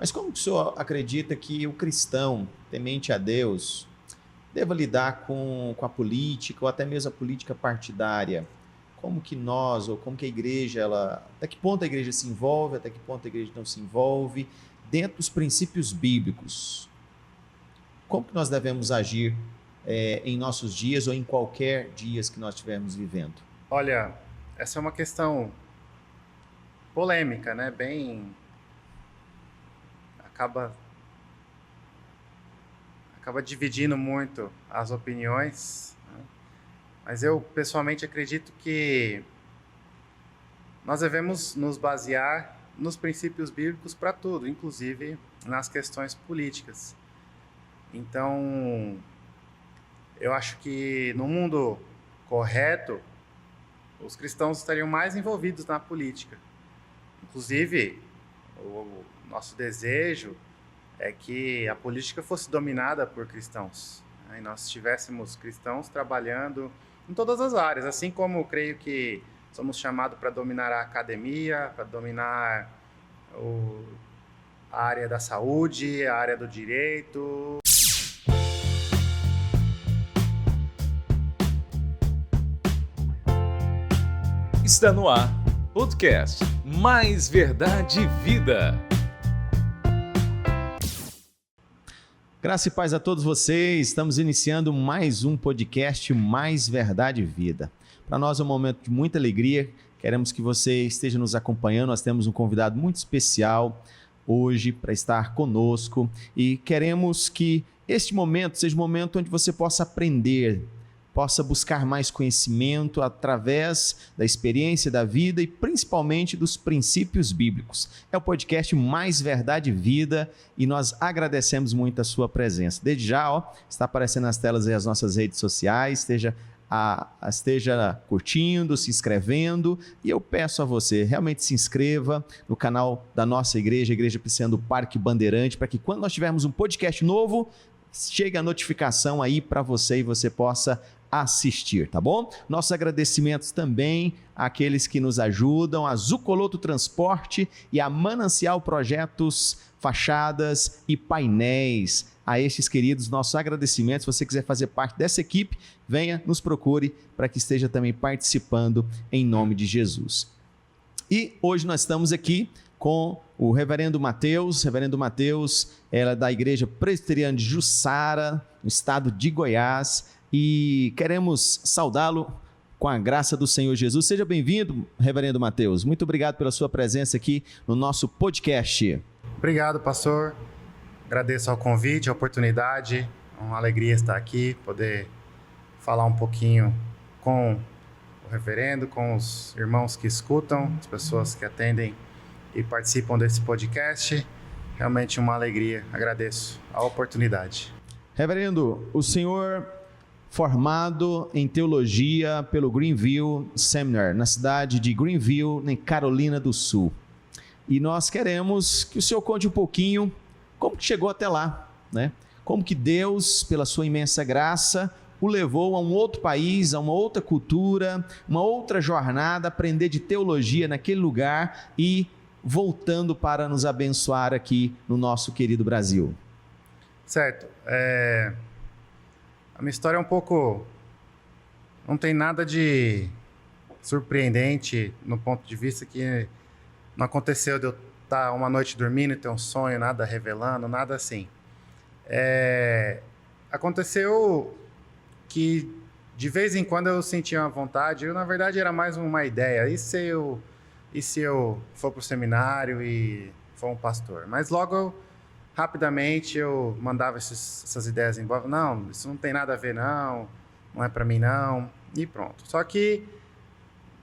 Mas como que o senhor acredita que o cristão, temente a Deus, deva lidar com a política ou até mesmo a política partidária? Como que nós, ou como que a igreja, até que ponto a igreja se envolve, até que ponto a igreja não se envolve, dentro dos princípios bíblicos? Como que nós devemos agir em nossos dias ou em qualquer dias que nós estivermos vivendo? Olha, essa é uma questão polêmica, né? Acaba dividindo muito as opiniões, né? Mas eu pessoalmente acredito que nós devemos nos basear nos princípios bíblicos para tudo, inclusive nas questões políticas. Então, eu acho que no mundo correto, os cristãos estariam mais envolvidos na política. Inclusive, o nosso desejo é que a política fosse dominada por cristãos, né? E nós tivéssemos cristãos trabalhando em todas as áreas, assim como eu creio que somos chamados para dominar a academia, para dominar a área da saúde, a área do direito. Está no ar, podcast Mais Verdade e Vida. Graça e paz a todos vocês, estamos iniciando mais um podcast Mais Verdade e Vida. Para nós é um momento de muita alegria, queremos que você esteja nos acompanhando, nós temos um convidado muito especial hoje para estar conosco e queremos que este momento seja um momento onde você possa aprender, possa buscar mais conhecimento através da experiência da vida e principalmente dos princípios bíblicos. É o podcast Mais Verdade e Vida e nós agradecemos muito a sua presença. Desde já, está aparecendo nas telas aí as nossas redes sociais, esteja curtindo, se inscrevendo e eu peço a você, realmente se inscreva no canal da nossa igreja, a Igreja Presbiteriana do Parque Bandeirante, para que quando nós tivermos um podcast novo, chegue a notificação aí para você e você possa assistir, tá bom? Nossos agradecimentos também àqueles que nos ajudam, a Zucoloto Transporte e a Manancial Projetos, Fachadas e Painéis. A estes queridos, nossos agradecimentos. Se você quiser fazer parte dessa equipe, venha, nos procure para que esteja também participando em nome de Jesus. E hoje nós estamos aqui com o Reverendo Mateus. Reverendo Mateus, ela é da Igreja Presbiteriana de Jussara, no estado de Goiás, e queremos saudá-lo com a graça do Senhor Jesus. Seja bem-vindo, Reverendo Mateus. Muito obrigado pela sua presença aqui no nosso podcast. Obrigado, pastor. Agradeço ao convite, a oportunidade. É uma alegria estar aqui, poder falar um pouquinho com o reverendo, com os irmãos que escutam, as pessoas que atendem e participam desse podcast. Realmente uma alegria. Agradeço a oportunidade. Reverendo, o senhor formado em teologia pelo Greenville Seminar, na cidade de Greenville, em Carolina do Sul. E nós queremos que o senhor conte um pouquinho como que chegou até lá, né? Como que Deus, pela sua imensa graça, o levou a um outro país, a uma outra cultura, uma outra jornada, aprender de teologia naquele lugar e voltando para nos abençoar aqui no nosso querido Brasil. Certo. A minha história é um pouco... não tem nada de surpreendente no ponto de vista que não aconteceu de eu estar uma noite dormindo e ter um sonho, nada revelando, nada assim. Aconteceu que de vez em quando eu sentia uma vontade, na verdade era mais uma ideia, e se eu for para o seminário e for um pastor? Mas logo, rapidamente, eu mandava essas ideias embora. Não, isso não tem nada a ver, não é para mim, não, e pronto. Só que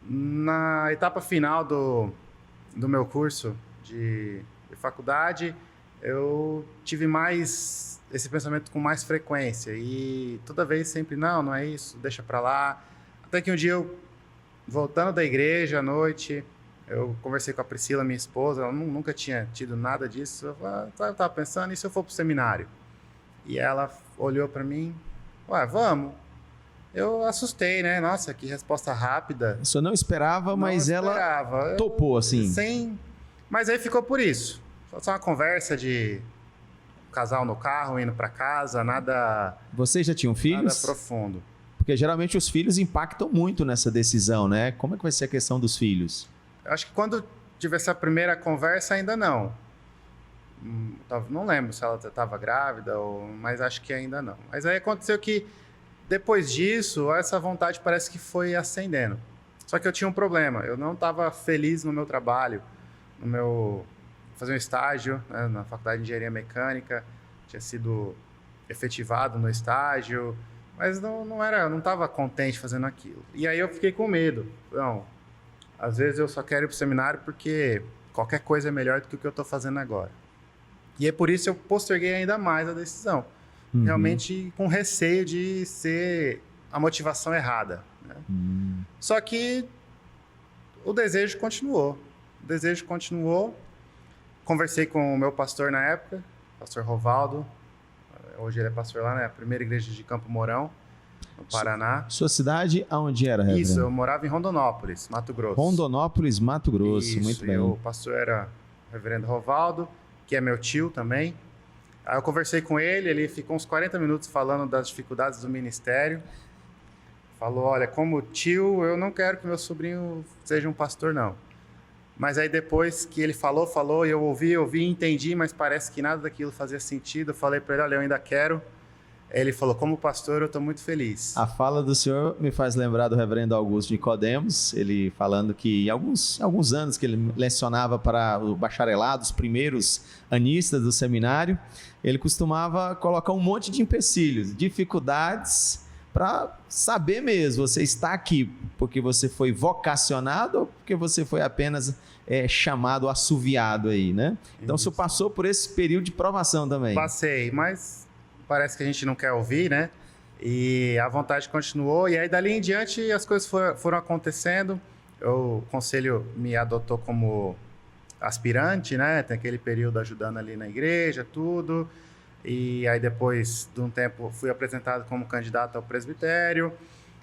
na etapa final do meu curso de faculdade, eu tive mais esse pensamento com mais frequência e toda vez sempre, não é isso, deixa para lá. Até que um dia eu, voltando da igreja à noite, eu conversei com a Priscila, minha esposa, ela nunca tinha tido nada disso. Eu estava pensando, e se eu for para o seminário? E ela olhou para mim, vamos. Eu assustei, né? Nossa, que resposta rápida. O senhor não esperava, mas ela topou assim. Mas aí ficou por isso. Só uma conversa de casal no carro, indo para casa, nada... Vocês já tinham filhos? Nada profundo. Porque geralmente os filhos impactam muito nessa decisão, né? Como é que vai ser a questão dos filhos? Eu acho que quando tive essa primeira conversa, ainda não. Não lembro se ela estava grávida, mas acho que ainda não. Mas aí aconteceu que, depois disso, essa vontade parece que foi ascendendo. Só que eu tinha um problema. Eu não estava feliz no meu trabalho, fazer um estágio, né, na Faculdade de Engenharia Mecânica, tinha sido efetivado no estágio, mas não estava contente fazendo aquilo. E aí eu fiquei com medo. Não, às vezes eu só quero ir para o seminário porque qualquer coisa é melhor do que o que eu estou fazendo agora. E é por isso que eu posterguei ainda mais a decisão. Realmente com receio de ser a motivação errada, né? Só que o desejo continuou. Conversei com o meu pastor na época, pastor Rovaldo. Hoje ele é pastor lá na primeira igreja de Campo Mourão, no Paraná. Sua cidade, aonde era, reverendo? Isso, eu morava em Rondonópolis, Mato Grosso. Rondonópolis, Mato Grosso, isso, muito bem. O pastor era o reverendo Rovaldo, que é meu tio também. Aí eu conversei com ele ficou uns 40 minutos falando das dificuldades do ministério. Falou, olha, como tio, eu não quero que meu sobrinho seja um pastor, não. Mas aí depois que ele falou, e eu ouvi, entendi, mas parece que nada daquilo fazia sentido. Eu falei para ele, olha, eu ainda quero. Ele falou, como pastor, eu estou muito feliz. A fala do senhor me faz lembrar do reverendo Augusto Nicodemos, ele falando que alguns anos que ele lecionava para o bacharelado, os primeiros anistas do seminário, ele costumava colocar um monte de empecilhos, dificuldades, para saber mesmo, você está aqui porque você foi vocacionado ou porque você foi apenas chamado, assoviado aí, né? Então, o senhor passou por esse período de provação também. Passei, mas parece que a gente não quer ouvir, né? E a vontade continuou, e aí dali em diante as coisas foram acontecendo. O conselho me adotou como aspirante, né? Tem aquele período ajudando ali na igreja, tudo. E aí depois de um tempo fui apresentado como candidato ao presbitério.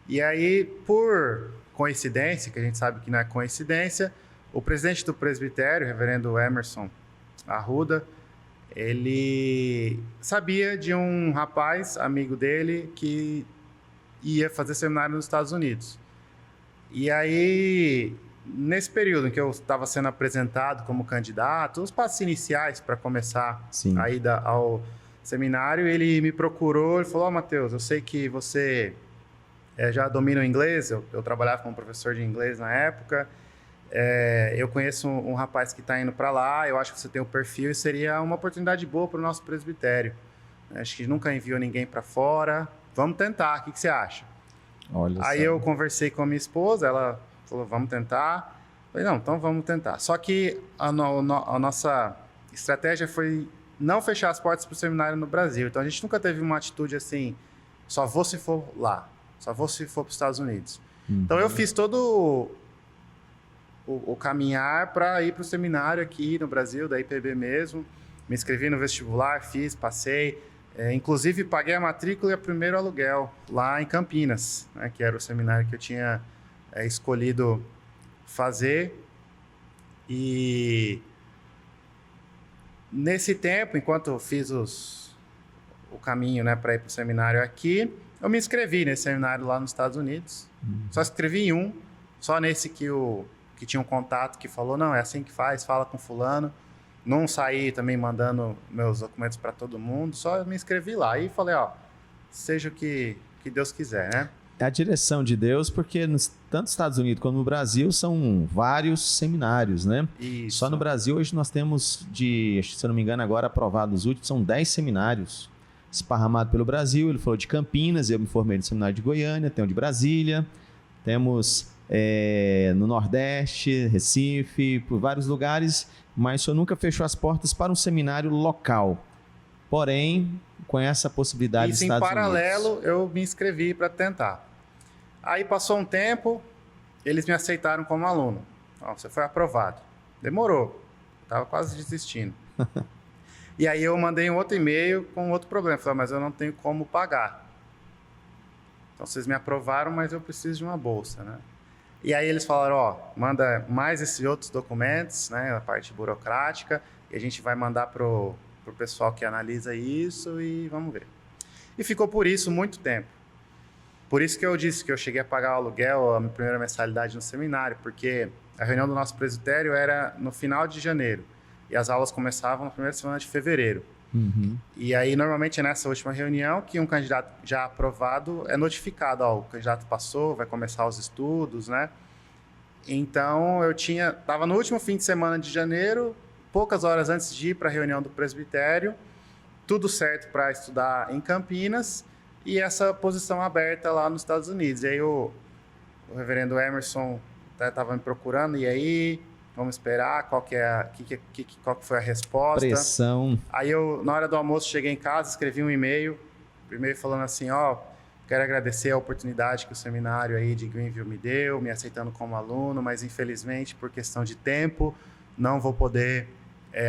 E aí, por coincidência, que a gente sabe que não é coincidência, o presidente do presbitério, o reverendo Emerson Arruda, ele sabia de um rapaz, amigo dele, que ia fazer seminário nos Estados Unidos. E aí, nesse período em que eu estava sendo apresentado como candidato, os passos iniciais para começar a ida ao seminário, ele me procurou e falou, Matheus, eu sei que você já domina o inglês, eu trabalhava como professor de inglês na época, eu conheço um rapaz que está indo para lá, eu acho que você tem o perfil e seria uma oportunidade boa para o nosso presbitério. Acho que nunca enviou ninguém para fora, vamos tentar, o que você acha? Aí eu conversei com a minha esposa, ela falou, vamos tentar. Eu falei, não, então vamos tentar. Só que a nossa estratégia foi não fechar as portas para o seminário no Brasil. Então, a gente nunca teve uma atitude assim, só vou se for lá, só vou se for para os Estados Unidos. Então, eu fiz todo o caminhar para ir para o seminário aqui no Brasil, da IPB mesmo. Me inscrevi no vestibular, passei. Inclusive, paguei a matrícula e o primeiro aluguel lá em Campinas, né, que era o seminário que eu tinha escolhido fazer. E nesse tempo, enquanto eu fiz o caminho, né, para ir para o seminário aqui, eu me inscrevi nesse seminário lá nos Estados Unidos. Só escrevi em um, só nesse que tinha um contato que falou, não, é assim que faz, fala com fulano. Não saí também mandando meus documentos para todo mundo, só me inscrevi lá. E falei, seja o que Deus quiser, né? É a direção de Deus, porque tanto nos Estados Unidos como no Brasil são vários seminários, né? Isso. Só no Brasil hoje nós temos se eu não me engano agora aprovados os últimos, são 10 seminários esparramados pelo Brasil. Ele falou de Campinas, eu me formei no seminário de Goiânia, tem o de Brasília, temos no Nordeste, Recife, por vários lugares, mas o senhor nunca fechou as portas para um seminário local. Porém, com essa possibilidade dos Estados Unidos. Em paralelo, eu me inscrevi para tentar. Aí passou um tempo, eles me aceitaram como aluno. Você foi aprovado. Demorou. Estava quase desistindo. E aí eu mandei um outro e-mail com outro problema. Falei, mas eu não tenho como pagar. Então vocês me aprovaram, mas eu preciso de uma bolsa, né? E aí eles falaram, manda mais esses outros documentos, né, a parte burocrática, e a gente vai mandar pro pessoal que analisa isso e vamos ver. E ficou por isso muito tempo. Por isso que eu disse que eu cheguei a pagar o aluguel, a minha primeira mensalidade no seminário, porque a reunião do nosso presbitério era no final de janeiro e as aulas começavam na primeira semana de fevereiro. Uhum. E aí, normalmente, é nessa última reunião que um candidato já aprovado é notificado, ó, o candidato passou, vai começar os estudos, né? Então, estava no último fim de semana de janeiro, poucas horas antes de ir para a reunião do presbitério, tudo certo para estudar em Campinas e essa posição aberta lá nos Estados Unidos. E aí, o reverendo Emerson estava me procurando, e aí... Vamos esperar, qual que foi a resposta. Pressão. Aí eu, na hora do almoço, cheguei em casa, escrevi um e-mail falando assim, quero agradecer a oportunidade que o seminário aí de Greenville me deu, me aceitando como aluno, mas infelizmente, por questão de tempo, não vou poder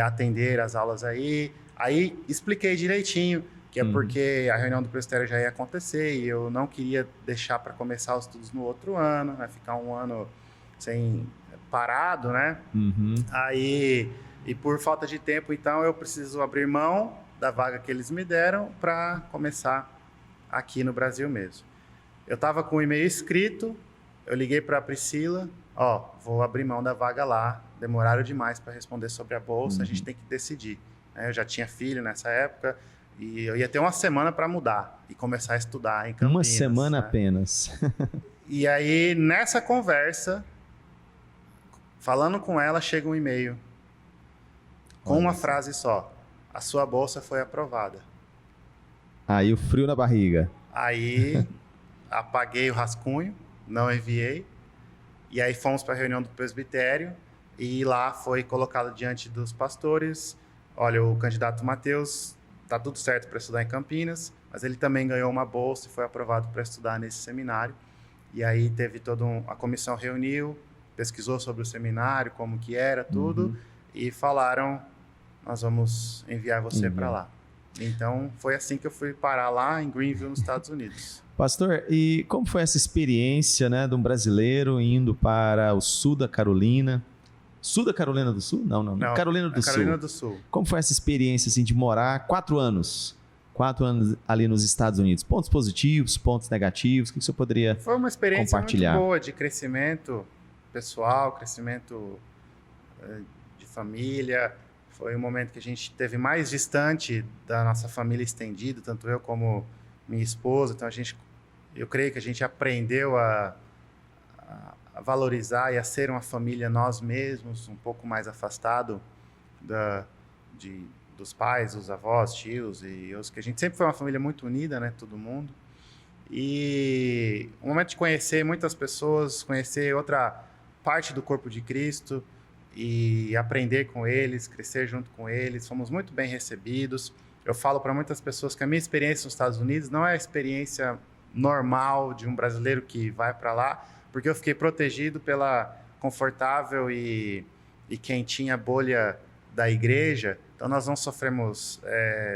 atender as aulas aí. Aí expliquei direitinho, que é porque a reunião do presbitério já ia acontecer e eu não queria deixar para começar os estudos no outro ano, né? Ficar um ano sem... parado, né? Aí, e por falta de tempo, então, eu preciso abrir mão da vaga que eles me deram para começar aqui no Brasil mesmo. Eu estava com o e-mail escrito, eu liguei para a Priscila, vou abrir mão da vaga lá, demoraram demais para responder sobre a bolsa, a gente tem que decidir. Eu já tinha filho nessa época e eu ia ter uma semana para mudar e começar a estudar em Campinas. Uma semana, né? Apenas. E aí, nessa conversa... Falando com ela, chega um e-mail com uma frase só. A sua bolsa foi aprovada. Aí o frio na barriga. Aí apaguei o rascunho, não enviei. E aí fomos para a reunião do presbitério e lá foi colocado diante dos pastores. Olha, o candidato Mateus está tudo certo para estudar em Campinas, mas ele também ganhou uma bolsa e foi aprovado para estudar nesse seminário. E aí teve a comissão reuniu, pesquisou sobre o seminário, como que era, tudo, e falaram, nós vamos enviar você para lá. Então, foi assim que eu fui parar lá em Greenville, nos Estados Unidos. Pastor, e como foi essa experiência, né, de um brasileiro indo para o sul da Carolina? Sul da Carolina do Sul? Não. Carolina do Sul. Carolina do Sul. Como foi essa experiência, assim, de morar 4 anos ali nos Estados Unidos? Pontos positivos, pontos negativos, o que você poderia compartilhar? Foi uma experiência muito boa de crescimento pessoal, crescimento de família. Foi um momento que a gente esteve mais distante da nossa família estendida, tanto eu como minha esposa. Então, eu creio que a gente aprendeu a valorizar e a ser uma família nós mesmos, um pouco mais afastado dos pais, dos avós, tios e os que a gente sempre foi uma família muito unida, né, todo mundo. E um momento de conhecer muitas pessoas, conhecer outra parte do corpo de Cristo e aprender com eles, crescer junto com eles. Fomos muito bem recebidos. Eu falo para muitas pessoas que a minha experiência nos Estados Unidos não é a experiência normal de um brasileiro que vai para lá, porque eu fiquei protegido pela confortável e quentinha bolha da igreja. Então, nós não sofremos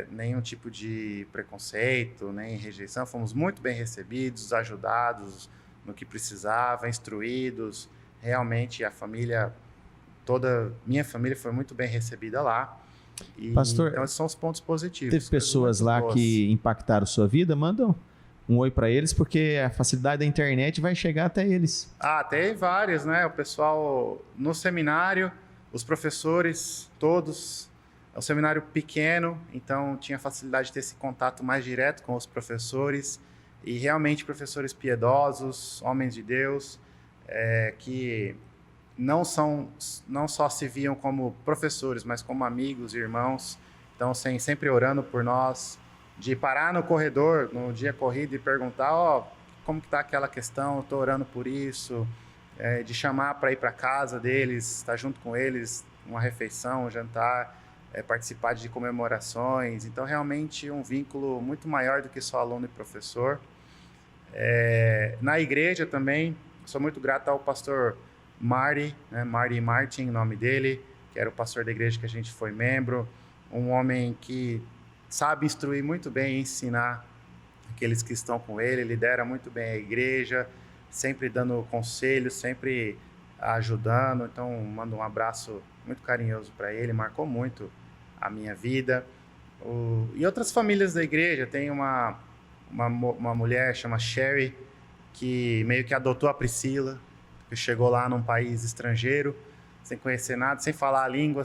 nenhum tipo de preconceito, nem rejeição. Fomos muito bem recebidos, ajudados no que precisava, instruídos. Realmente, minha família foi muito bem recebida lá. Pastor, então, esses são os pontos positivos. Teve pessoas lá que impactaram sua vida? Mandam um oi para eles, porque a facilidade da internet vai chegar até eles. Tem vários, né? O pessoal no seminário, os professores, todos. É um seminário pequeno, então tinha facilidade de ter esse contato mais direto com os professores. E realmente professores piedosos, homens de Deus, que não só se viam como professores, mas como amigos, irmãos. Então, sempre orando por nós, de parar no corredor, no dia corrido e perguntar, como que está aquela questão, eu estou orando por isso, de chamar para ir para casa deles, estar junto com eles, uma refeição, um jantar, participar de comemorações. Então, realmente, um vínculo muito maior do que só aluno e professor. Na igreja também, sou muito grato ao pastor Marty, né? Marty Martin, o nome dele, que era o pastor da igreja que a gente foi membro, um homem que sabe instruir muito bem e ensinar aqueles que estão com ele, lidera muito bem a igreja, sempre dando conselhos, sempre ajudando. Então, mando um abraço muito carinhoso para ele, marcou muito a minha vida. E outras famílias da igreja, tem uma mulher chama Sherry, que meio que adotou a Priscila, que chegou lá num país estrangeiro, sem conhecer nada, sem falar a língua,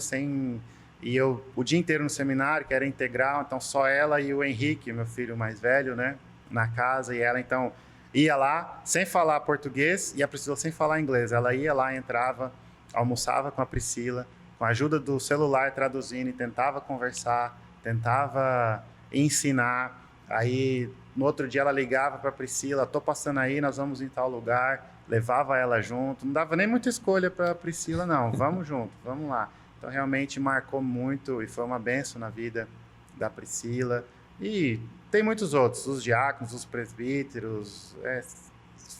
e eu o dia inteiro no seminário, que era integral, então só ela e o Henrique, meu filho mais velho, né, na casa, e ela então ia lá sem falar português e a Priscila sem falar inglês. Ela ia lá, entrava, almoçava com a Priscila, com a ajuda do celular traduzindo, e tentava conversar, tentava ensinar. Aí no outro dia ela ligava para a Priscila: tô passando aí, nós vamos em tal lugar, levava ela junto, não dava nem muita escolha para a Priscila, não, vamos junto, vamos lá. Então realmente marcou muito e foi uma bênção na vida da Priscila. E tem muitos outros, os diáconos, os presbíteros,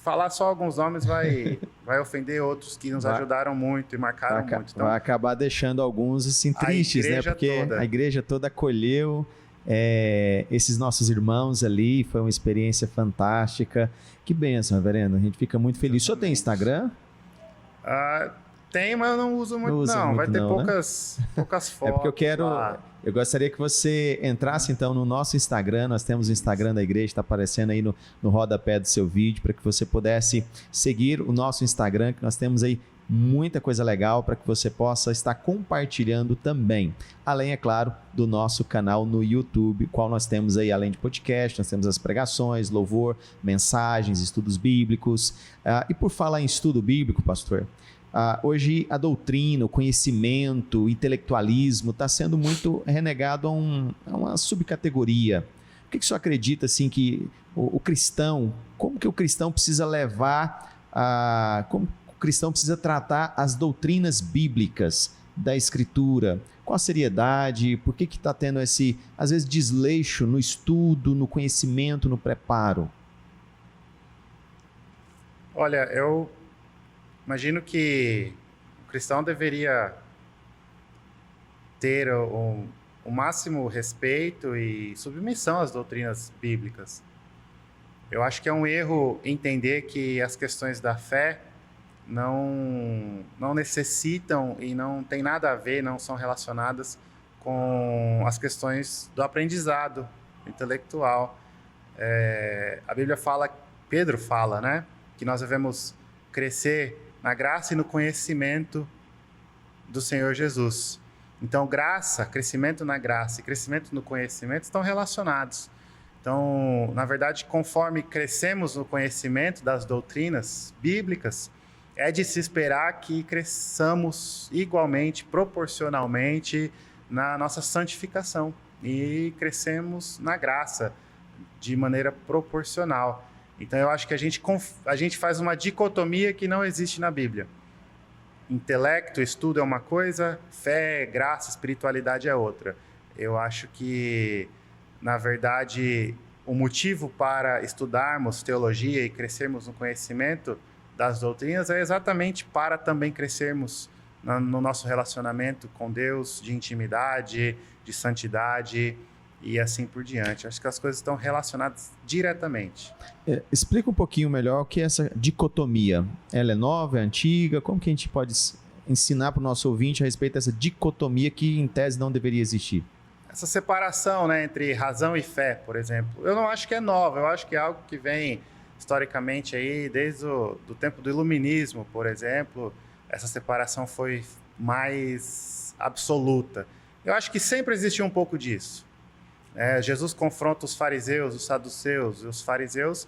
falar só alguns nomes vai ofender outros que nos ajudaram muito e marcaram muito. Então, vai acabar deixando alguns assim tristes, né? Porque a igreja toda acolheu esses nossos irmãos ali, foi uma experiência fantástica. Que bênção, reverendo, a gente fica muito feliz. O senhor tem Instagram? Tem, mas eu não uso muito, não. Vai ter poucas fotos. É porque eu gostaria que você entrasse então no nosso Instagram. Nós temos o Instagram da igreja, está aparecendo aí no rodapé do seu vídeo, para que você pudesse seguir o nosso Instagram, que nós temos aí muita coisa legal para que você possa estar compartilhando também. Além, é claro, do nosso canal no YouTube, qual nós temos aí, além de podcast, nós temos as pregações, louvor, mensagens, estudos bíblicos. E por falar em estudo bíblico, pastor, hoje a doutrina, o conhecimento, o intelectualismo está sendo muito renegado a uma subcategoria. O que o senhor acredita assim, que o cristão, como que o cristão precisa levar, como o cristão precisa tratar as doutrinas bíblicas da Escritura? Com a seriedade? Por que está tendo esse, às vezes, desleixo no estudo, no conhecimento, no preparo? Olha, eu imagino que o cristão deveria ter o máximo respeito e submissão às doutrinas bíblicas. Eu acho que é um erro entender que as questões da fé não necessitam e não tem nada a ver, não são relacionadas com as questões do aprendizado intelectual. A Bíblia fala, Pedro fala, né, que nós devemos crescer na graça e no conhecimento do Senhor Jesus. Então, crescimento na graça e crescimento no conhecimento estão relacionados. Então, na verdade, conforme crescemos no conhecimento das doutrinas bíblicas, é de se esperar que cresçamos igualmente, proporcionalmente, na nossa santificação. E crescemos na graça de maneira proporcional. Então, eu acho que a gente faz uma dicotomia que não existe na Bíblia. Intelecto, estudo é uma coisa, fé, graça, espiritualidade é outra. Eu acho que, na verdade, o motivo para estudarmos teologia e crescermos no conhecimento das doutrinas é exatamente para também crescermos no nosso relacionamento com Deus, de intimidade, de santidade e assim por diante. Acho que as coisas estão relacionadas diretamente. Explica um pouquinho melhor o que é essa dicotomia. Ela é nova, é antiga? Como que a gente pode ensinar para o nosso ouvinte a respeito dessa dicotomia que, em tese, não deveria existir? Essa separação, né, entre razão e fé, por exemplo, eu não acho que é nova. Eu acho que é algo que vem historicamente aí desde do tempo do Iluminismo, por exemplo. Essa separação foi mais absoluta. Eu acho que sempre existiu um pouco disso. Jesus confronta os fariseus, os saduceus, e os fariseus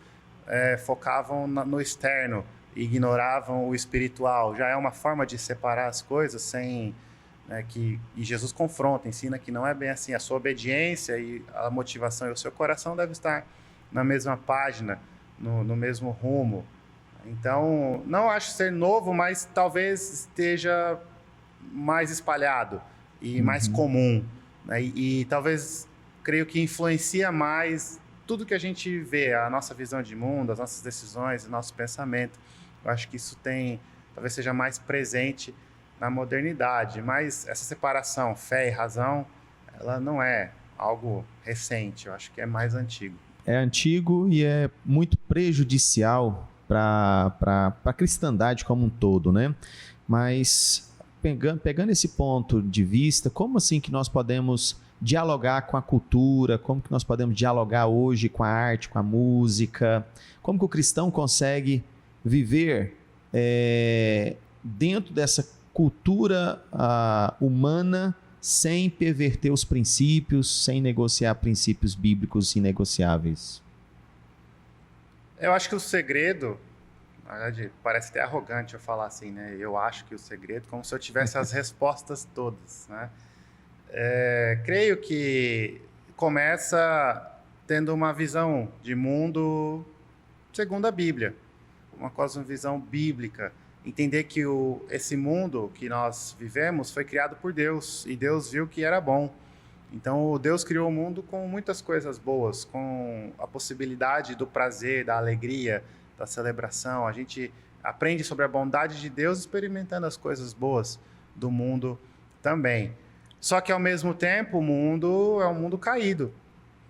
focavam no externo, ignoravam o espiritual. Já é uma forma de separar as coisas sem... e Jesus confronta, ensina que não é bem assim. A sua obediência e a motivação e o seu coração devem estar na mesma página, no mesmo rumo. Então, não acho ser novo, mas talvez esteja mais espalhado e mais comum. E talvez, creio que influencia mais tudo que a gente vê, a nossa visão de mundo, as nossas decisões, o nosso pensamento. Eu acho que isso talvez seja mais presente na modernidade, mas essa separação, fé e razão, ela não é algo recente, eu acho que é mais antigo. É antigo e é muito prejudicial para a cristandade como um todo, né? Mas pegando esse ponto de vista, como assim que nós podemos dialogar com a cultura, como que nós podemos dialogar hoje com a arte, com a música, como que o cristão consegue viver dentro dessa cultura humana sem perverter os princípios, sem negociar princípios bíblicos inegociáveis? Eu acho que o segredo, na verdade, parece até arrogante eu falar assim, né? Eu acho que o segredo, como se eu tivesse as respostas todas, né? Creio que começa tendo uma visão de mundo segundo a Bíblia, uma visão bíblica. Entender que esse mundo que nós vivemos foi criado por Deus e Deus viu que era bom. Então, Deus criou o mundo com muitas coisas boas, com a possibilidade do prazer, da alegria, da celebração. A gente aprende sobre a bondade de Deus experimentando as coisas boas do mundo também. Só que, ao mesmo tempo, o mundo é um mundo caído,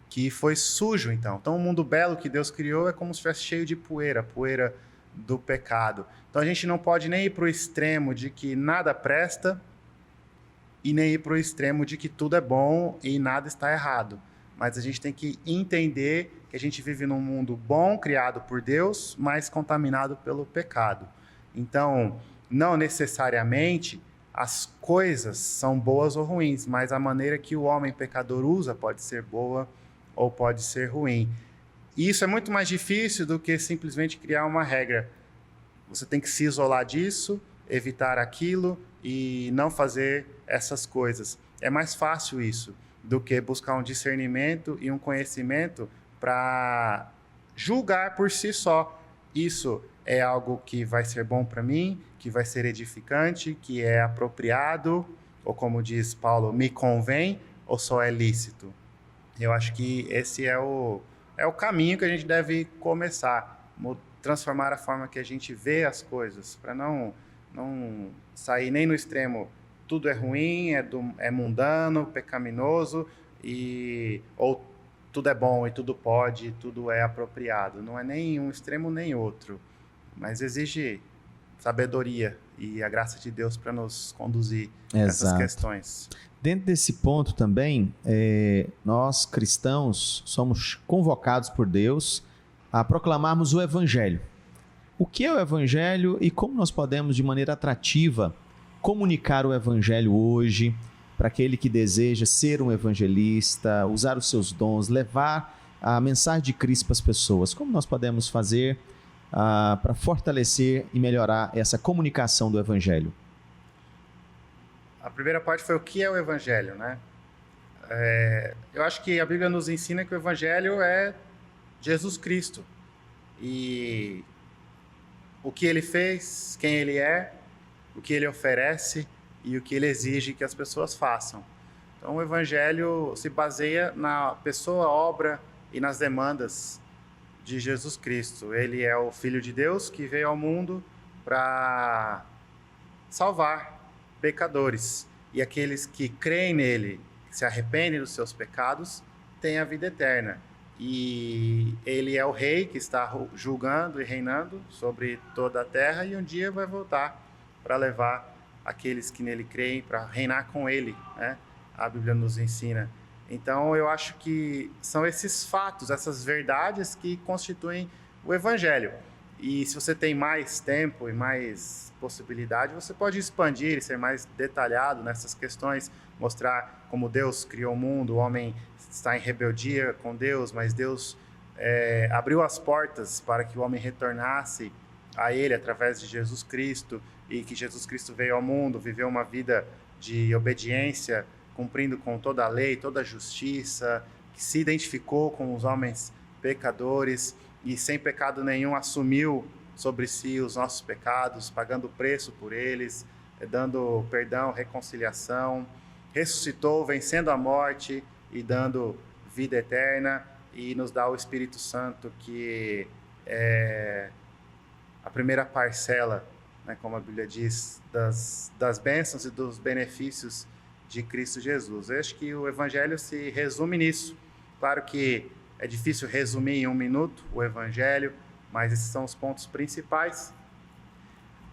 que foi sujo, então. Então, o mundo belo que Deus criou é como se estivesse cheio de poeira do pecado. Então, a gente não pode nem ir para o extremo de que nada presta e nem ir para o extremo de que tudo é bom e nada está errado. Mas a gente tem que entender que a gente vive num mundo bom, criado por Deus, mas contaminado pelo pecado. Então, não necessariamente as coisas são boas ou ruins, mas a maneira que o homem pecador usa pode ser boa ou pode ser ruim. E isso é muito mais difícil do que simplesmente criar uma regra. Você tem que se isolar disso, evitar aquilo e não fazer essas coisas. É mais fácil isso do que buscar um discernimento e um conhecimento para julgar por si só. Isso é algo que vai ser bom para mim, que vai ser edificante, que é apropriado, ou como diz Paulo, me convém, ou só é lícito. Eu acho que esse é o caminho que a gente deve começar, transformar a forma que a gente vê as coisas, para não sair nem no extremo, tudo é ruim, é mundano, pecaminoso, ou tudo é bom e tudo pode, tudo é apropriado. Não é nem um extremo nem outro, mas exige sabedoria e a graça de Deus para nos conduzir nessas questões. Dentro desse ponto também, nós cristãos somos convocados por Deus a proclamarmos o Evangelho. O que é o Evangelho e como nós podemos, de maneira atrativa, comunicar o Evangelho hoje para aquele que deseja ser um evangelista, usar os seus dons, levar a mensagem de Cristo para as pessoas? Como nós podemos fazer para fortalecer e melhorar essa comunicação do Evangelho? A primeira parte foi o que é o Evangelho, né? Eu acho que a Bíblia nos ensina que o Evangelho é Jesus Cristo. E o que ele fez, quem ele é, o que ele oferece e o que ele exige que as pessoas façam. Então, o Evangelho se baseia na pessoa, obra e nas demandas de Jesus Cristo. Ele é o Filho de Deus que veio ao mundo para salvar pecadores. E aqueles que creem nele, que se arrependem dos seus pecados, têm a vida eterna. E ele é o rei que está julgando e reinando sobre toda a terra e um dia vai voltar para levar aqueles que nele creem para reinar com ele, né? A Bíblia nos ensina. Então, eu acho que são esses fatos, essas verdades que constituem o Evangelho. E se você tem mais tempo e mais possibilidade, você pode expandir e ser mais detalhado nessas questões, mostrar como Deus criou o mundo, o homem está em rebeldia com Deus, mas Deus abriu as portas para que o homem retornasse a ele através de Jesus Cristo, e que Jesus Cristo veio ao mundo, viveu uma vida de obediência, cumprindo com toda a lei, toda a justiça, que se identificou com os homens pecadores e sem pecado nenhum assumiu sobre si os nossos pecados, pagando o preço por eles, dando perdão, reconciliação, ressuscitou, vencendo a morte e dando vida eterna, e nos dá o Espírito Santo, que é a primeira parcela, né, como a Bíblia diz, das bênçãos e dos benefícios de Cristo Jesus. Eu acho que o Evangelho se resume nisso. Claro que é difícil resumir em um minuto o Evangelho, mas esses são os pontos principais.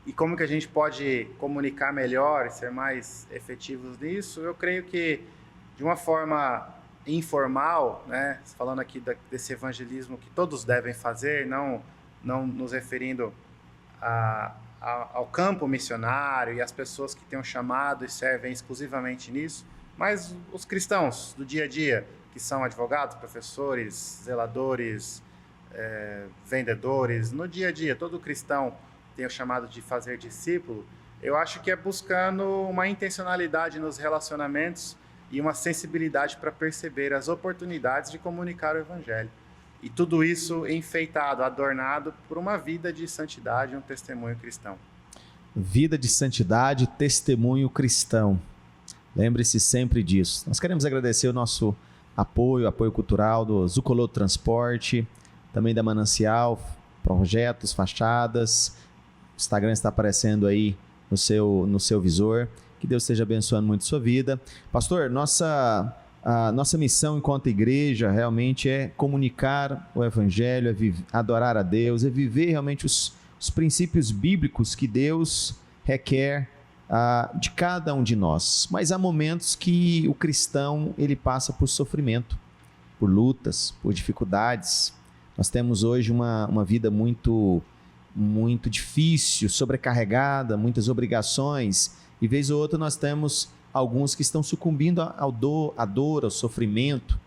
E como que a gente pode comunicar melhor e ser mais efetivos nisso? Eu creio que de uma forma informal, né, falando aqui desse evangelismo que todos devem fazer, não nos referindo ao campo missionário e às pessoas que têm um chamado e servem exclusivamente nisso, mas os cristãos do dia a dia, que são advogados, professores, zeladores, vendedores, no dia a dia, todo cristão tem o chamado de fazer discípulo. Eu acho que é buscando uma intencionalidade nos relacionamentos e uma sensibilidade para perceber as oportunidades de comunicar o evangelho. E tudo isso enfeitado, adornado por uma vida de santidade e um testemunho cristão. Vida de santidade, testemunho cristão. Lembre-se sempre disso. Nós queremos agradecer o nosso apoio cultural do Zucoloto Transporte, também da Manancial, projetos, fachadas. O Instagram está aparecendo aí no seu visor. Que Deus esteja abençoando muito a sua vida. Pastor, a nossa missão enquanto igreja realmente é comunicar o evangelho, é adorar a Deus, é viver realmente os princípios bíblicos que Deus requer de cada um de nós. Mas há momentos que o cristão ele passa por sofrimento, por lutas, por dificuldades. Nós temos hoje uma vida muito difícil, sobrecarregada, muitas obrigações, e vez ou outra nós temos alguns que estão sucumbindo à dor, ao sofrimento.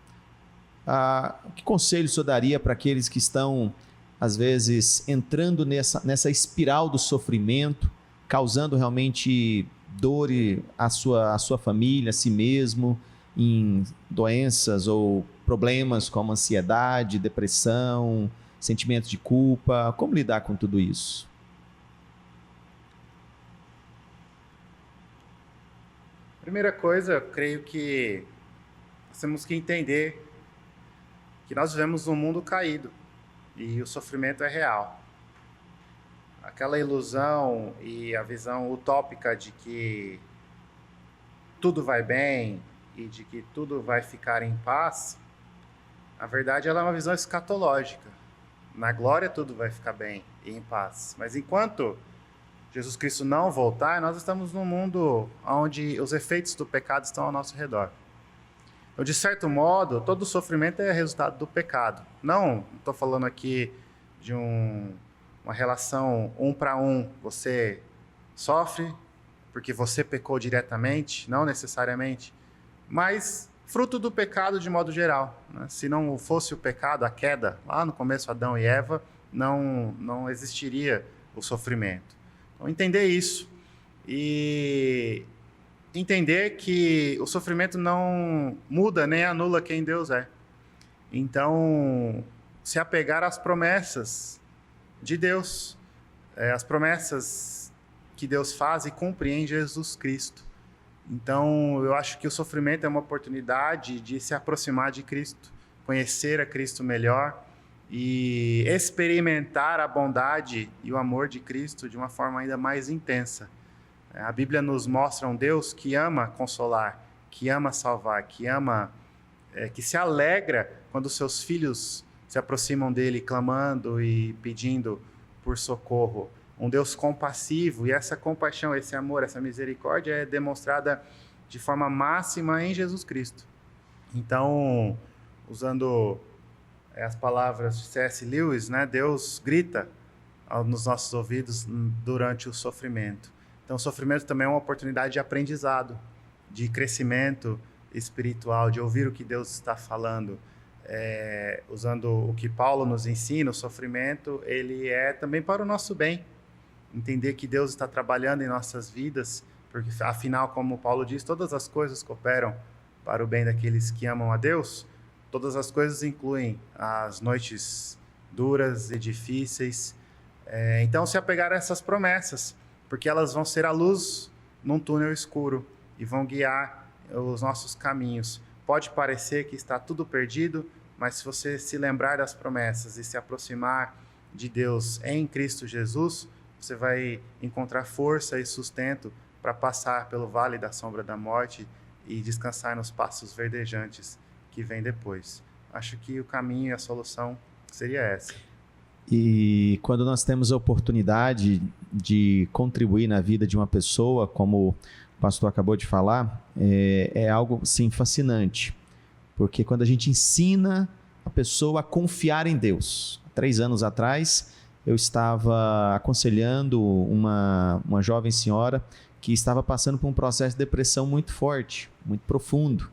Que conselho o senhor daria para aqueles que estão, às vezes, entrando nessa espiral do sofrimento, causando realmente dor à sua família, a si mesmo, em doenças ou problemas como ansiedade, depressão, sentimento de culpa? Como lidar com tudo isso? Primeira coisa, eu creio que nós temos que entender que nós vivemos num mundo caído e o sofrimento é real. Aquela ilusão e a visão utópica de que tudo vai bem e de que tudo vai ficar em paz, na verdade ela é uma visão escatológica. Na glória tudo vai ficar bem e em paz. Mas enquanto Jesus Cristo não voltar, nós estamos num mundo onde os efeitos do pecado estão ao nosso redor. Então, de certo modo, todo sofrimento é resultado do pecado. Não estou falando aqui de uma relação um para um. Você sofre porque você pecou diretamente, não necessariamente, mas fruto do pecado de modo geral, né? Se não fosse o pecado, a queda, lá no começo, Adão e Eva, não existiria o sofrimento. Então, entender isso e entender que o sofrimento não muda nem anula quem Deus é. Então, se apegar às promessas de Deus, as promessas que Deus faz e cumpre em Jesus Cristo. Então, eu acho que o sofrimento é uma oportunidade de se aproximar de Cristo, conhecer a Cristo melhor e experimentar a bondade e o amor de Cristo de uma forma ainda mais intensa. A Bíblia nos mostra um Deus que ama consolar, que ama salvar, que se alegra quando os seus filhos se aproximam dele clamando e pedindo por socorro. Um Deus compassivo, e essa compaixão, esse amor, essa misericórdia é demonstrada de forma máxima em Jesus Cristo. Então, usando as palavras de C.S. Lewis, né, Deus grita nos nossos ouvidos durante o sofrimento. Então, o sofrimento também é uma oportunidade de aprendizado, de crescimento espiritual, de ouvir o que Deus está falando. Usando o que Paulo nos ensina, o sofrimento, ele é também para o nosso bem. Entender que Deus está trabalhando em nossas vidas, porque afinal, como Paulo diz, todas as coisas cooperam para o bem daqueles que amam a Deus. Todas as coisas incluem as noites duras e difíceis. Então, se apegar a essas promessas, porque elas vão ser a luz num túnel escuro e vão guiar os nossos caminhos. Pode parecer que está tudo perdido, mas se você se lembrar das promessas e se aproximar de Deus em Cristo Jesus, você vai encontrar força e sustento para passar pelo vale da sombra da morte e descansar nos pastos verdejantes que vem depois. Acho que o caminho e a solução seria essa. E quando nós temos a oportunidade de contribuir na vida de uma pessoa, como o pastor acabou de falar, é algo, sim, fascinante. Porque quando a gente ensina a pessoa a confiar em Deus. 3 anos atrás, eu estava aconselhando uma jovem senhora que estava passando por um processo de depressão muito forte, muito profundo.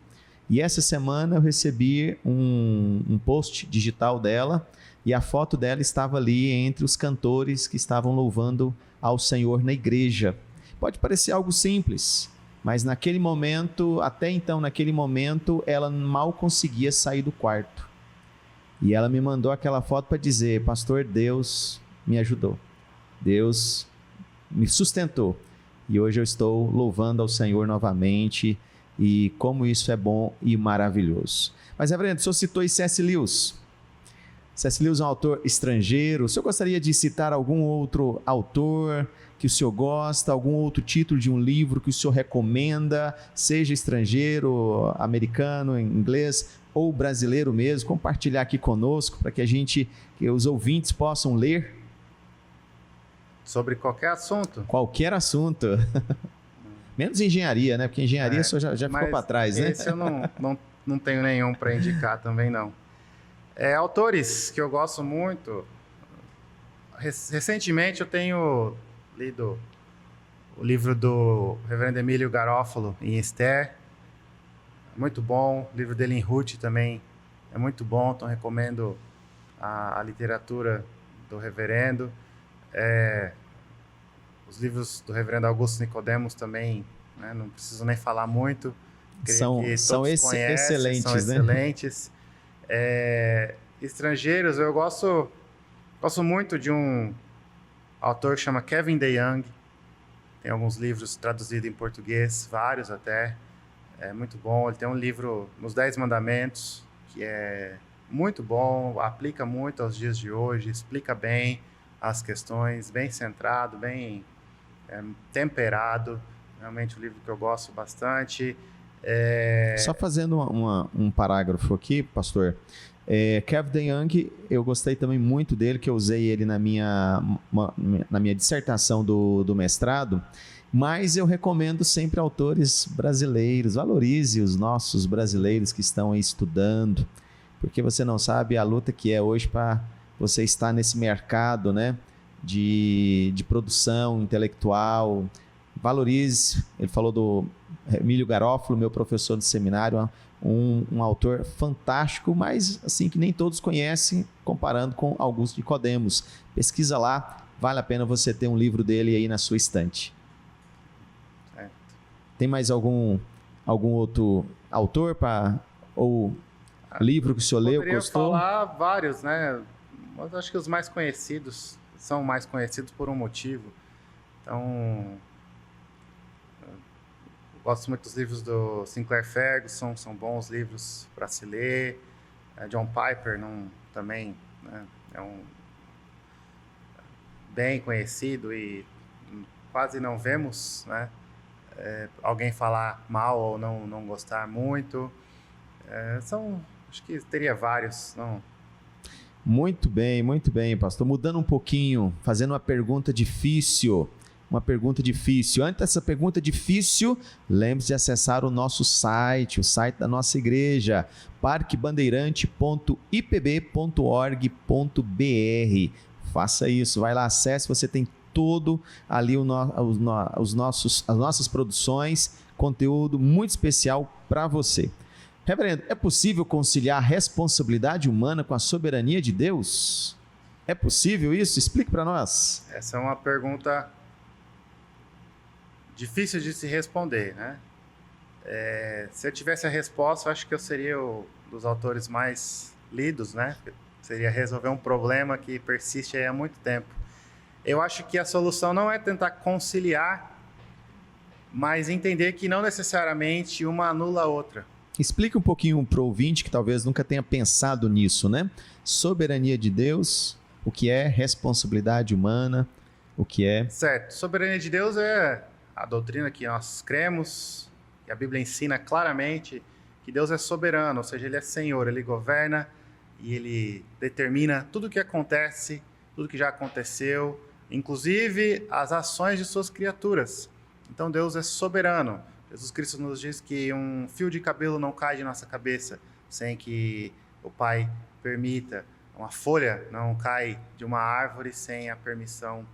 E essa semana eu recebi um post digital dela, e a foto dela estava ali entre os cantores que estavam louvando ao Senhor na igreja. Pode parecer algo simples, mas naquele momento, até então, naquele momento, ela mal conseguia sair do quarto. E ela me mandou aquela foto para dizer: pastor, Deus me ajudou. Deus me sustentou. E hoje eu estou louvando ao Senhor novamente, e como isso é bom e maravilhoso. Mas, reverendo, o senhor citou aí C.S. Lewis. C.S. Lewis é um autor estrangeiro. O senhor gostaria de citar algum outro autor que o senhor gosta, algum outro título de um livro que o senhor recomenda, seja estrangeiro, americano, inglês ou brasileiro mesmo? Compartilhar aqui conosco para que os ouvintes possam ler. Sobre qualquer assunto? Qualquer assunto. Menos engenharia, né? Porque engenharia só já ficou para trás, né? Esse eu não tenho nenhum para indicar também, não. Autores que eu gosto muito. Recentemente eu tenho lido o livro do reverendo Emílio Garofalo, em Esther. Muito bom. O livro dele em Ruth também é muito bom. Então recomendo a literatura do reverendo. Os livros do reverendo Augusto Nicodemos também, né, não preciso nem falar muito. São excelentes, são excelentes. Estrangeiros, eu gosto muito de um autor que chama Kevin DeYoung. Tem alguns livros traduzidos em português, vários até. É muito bom. Ele tem um livro nos 10 Mandamentos, que é muito bom, aplica muito aos dias de hoje, explica bem as questões, bem centrado, bem temperado. Realmente um livro que eu gosto bastante. Só fazendo um parágrafo aqui, pastor. Kevin DeYoung, eu gostei também muito dele, que eu usei ele na minha dissertação do mestrado, mas eu recomendo sempre autores brasileiros. Valorize os nossos brasileiros que estão aí estudando, porque você não sabe a luta que é hoje para você estar nesse mercado, né, de produção intelectual. Valorize. Ele falou do Emílio Garofalo, meu professor de seminário, um autor fantástico, mas assim que nem todos conhecem, comparando com Augusto Nicodemos. Pesquisa lá, vale a pena você ter um livro dele aí na sua estante. Tem mais algum outro autor ou livro que o senhor leu, gostou? Poderia falar vários, né? Mas acho que os mais conhecidos são mais conhecidos por um motivo. Então, gosto muito dos livros do Sinclair Ferguson, são bons livros para se ler. John Piper também, né, é um bem conhecido e quase não vemos, né, alguém falar mal ou não gostar muito. Acho que teria vários. Muito bem, pastor. Mudando um pouquinho, fazendo uma pergunta difícil. Antes dessa pergunta difícil, lembre-se de acessar o nosso site, o site da nossa igreja, parquebandeirante.ipb.org.br. Faça isso, vai lá, acesse, você tem todo ali as nossas produções, conteúdo muito especial para você. Reverendo, é possível conciliar a responsabilidade humana com a soberania de Deus? É possível isso? Explique para nós. Essa é uma pergunta difícil de se responder, né? Se eu tivesse a resposta, eu acho que eu seria um dos autores mais lidos, né? Seria resolver um problema que persiste aí há muito tempo. Eu acho que a solução não é tentar conciliar, mas entender que não necessariamente uma anula a outra. Explique um pouquinho para o ouvinte que talvez nunca tenha pensado nisso, né? Soberania de Deus, o que é responsabilidade humana, o que é... Certo. Soberania de Deus é a doutrina que nós cremos, e a Bíblia ensina claramente que Deus é soberano, ou seja, Ele é Senhor, Ele governa e Ele determina tudo o que acontece tudo que já aconteceu, inclusive as ações de suas criaturas. Então Deus é soberano. Jesus Cristo nos diz que um fio de cabelo não cai de nossa cabeça sem que o Pai permita. Uma folha não cai de uma árvore sem a permissão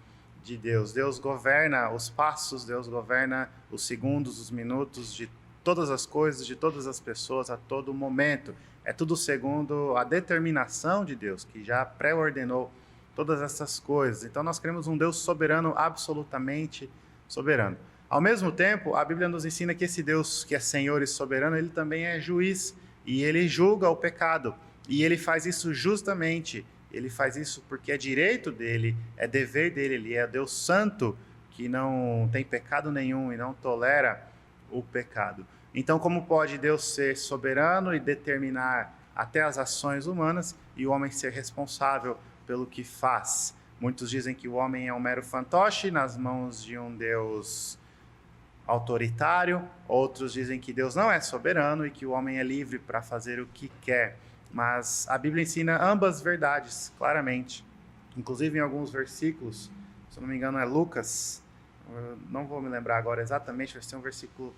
de Deus. Deus governa os passos, Deus governa os segundos, os minutos de todas as coisas, de todas as pessoas, a todo momento. É tudo segundo a determinação de Deus, que já pré-ordenou todas essas coisas. Então nós queremos um Deus soberano, absolutamente soberano. Ao mesmo tempo, a Bíblia nos ensina que esse Deus que é Senhor e soberano, ele também é juiz e ele julga o pecado. E ele faz isso justamente, ele faz isso porque é direito dele, é dever dele, ele é Deus santo, que não tem pecado nenhum e não tolera o pecado. Então, como pode Deus ser soberano e determinar até as ações humanas e o homem ser responsável pelo que faz? Muitos dizem que o homem é um mero fantoche nas mãos de um Deus autoritário, outros dizem que Deus não é soberano e que o homem é livre para fazer o que quer. Mas a Bíblia ensina ambas verdades, claramente. Inclusive em alguns versículos, se eu não me engano é Lucas, eu não vou me lembrar agora exatamente, vai ser um versículo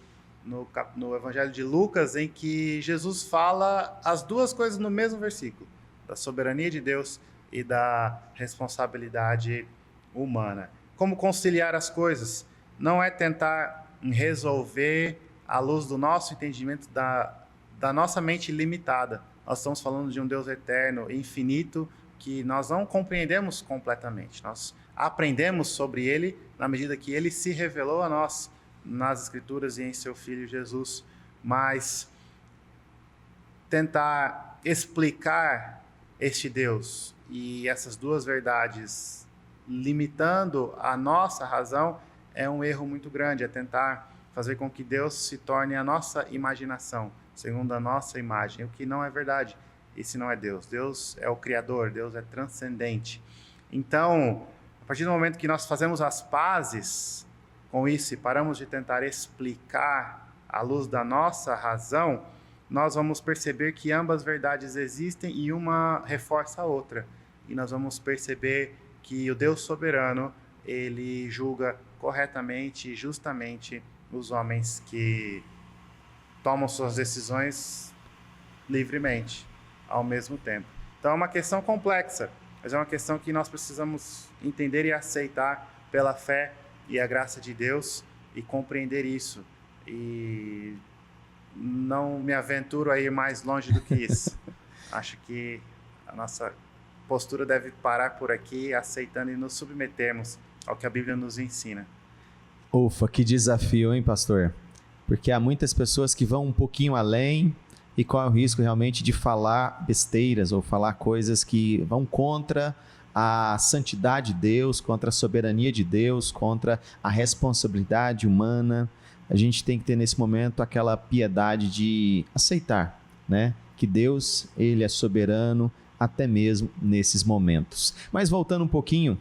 no Evangelho de Lucas, em que Jesus fala as duas coisas no mesmo versículo, da soberania de Deus e da responsabilidade humana. Como conciliar as coisas? Não é tentar resolver à luz do nosso entendimento, da nossa mente limitada. Nós estamos falando de um Deus eterno, infinito, que nós não compreendemos completamente. Nós aprendemos sobre Ele na medida que Ele se revelou a nós nas Escrituras e em Seu Filho Jesus. Mas tentar explicar este Deus e essas duas verdades limitando a nossa razão é um erro muito grande. É tentar fazer com que Deus se torne a nossa imaginação, segundo a nossa imagem, o que não é verdade. Esse não é Deus. Deus é o Criador, Deus é transcendente. Então, a partir do momento que nós fazemos as pazes com isso e paramos de tentar explicar à luz da nossa razão, nós vamos perceber que ambas verdades existem e uma reforça a outra. E nós vamos perceber que o Deus soberano, ele julga corretamente e justamente os homens que tomam suas decisões livremente, ao mesmo tempo. Então é uma questão complexa, mas é uma questão que nós precisamos entender e aceitar pela fé e a graça de Deus e compreender isso. E não me aventuro a ir mais longe do que isso. Acho que a nossa postura deve parar por aqui, aceitando e nos submetermos ao que a Bíblia nos ensina. Ufa, que desafio, hein, pastor? Porque há muitas pessoas que vão um pouquinho além e correm o risco realmente de falar besteiras ou falar coisas que vão contra a santidade de Deus, contra a soberania de Deus, contra a responsabilidade humana. A gente tem que ter nesse momento aquela piedade de aceitar, né? Que Deus, ele é soberano até mesmo nesses momentos. Mas voltando um pouquinho,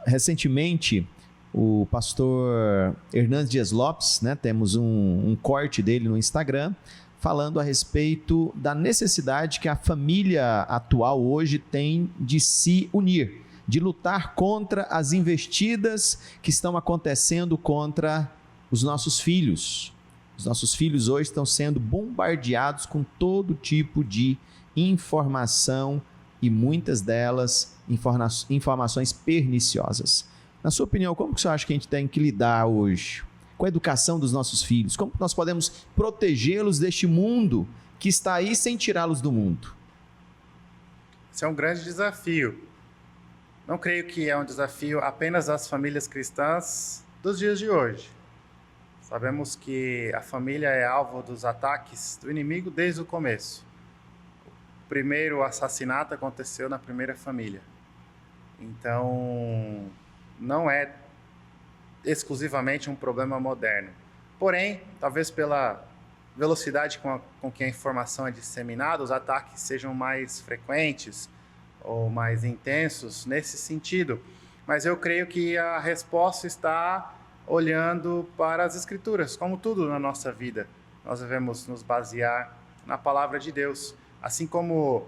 recentemente o pastor Hernandes Dias Lopes, né, temos um corte dele no Instagram, falando a respeito da necessidade que a família atual hoje tem de se unir, de lutar contra as investidas que estão acontecendo contra os nossos filhos. Os nossos filhos hoje estão sendo bombardeados com todo tipo de informação e muitas delas informações perniciosas. Na sua opinião, como que você acha que a gente tem que lidar hoje com a educação dos nossos filhos? Como nós podemos protegê-los deste mundo que está aí sem tirá-los do mundo? Esse é um grande desafio. Não creio que é um desafio apenas das famílias cristãs dos dias de hoje. Sabemos que a família é alvo dos ataques do inimigo desde o começo. O primeiro assassinato aconteceu na primeira família. Então, não é exclusivamente um problema moderno. Porém, talvez pela velocidade com que a informação é disseminada, os ataques sejam mais frequentes ou mais intensos nesse sentido. Mas eu creio que a resposta está olhando para as Escrituras, como tudo na nossa vida. Nós devemos nos basear na palavra de Deus. Assim como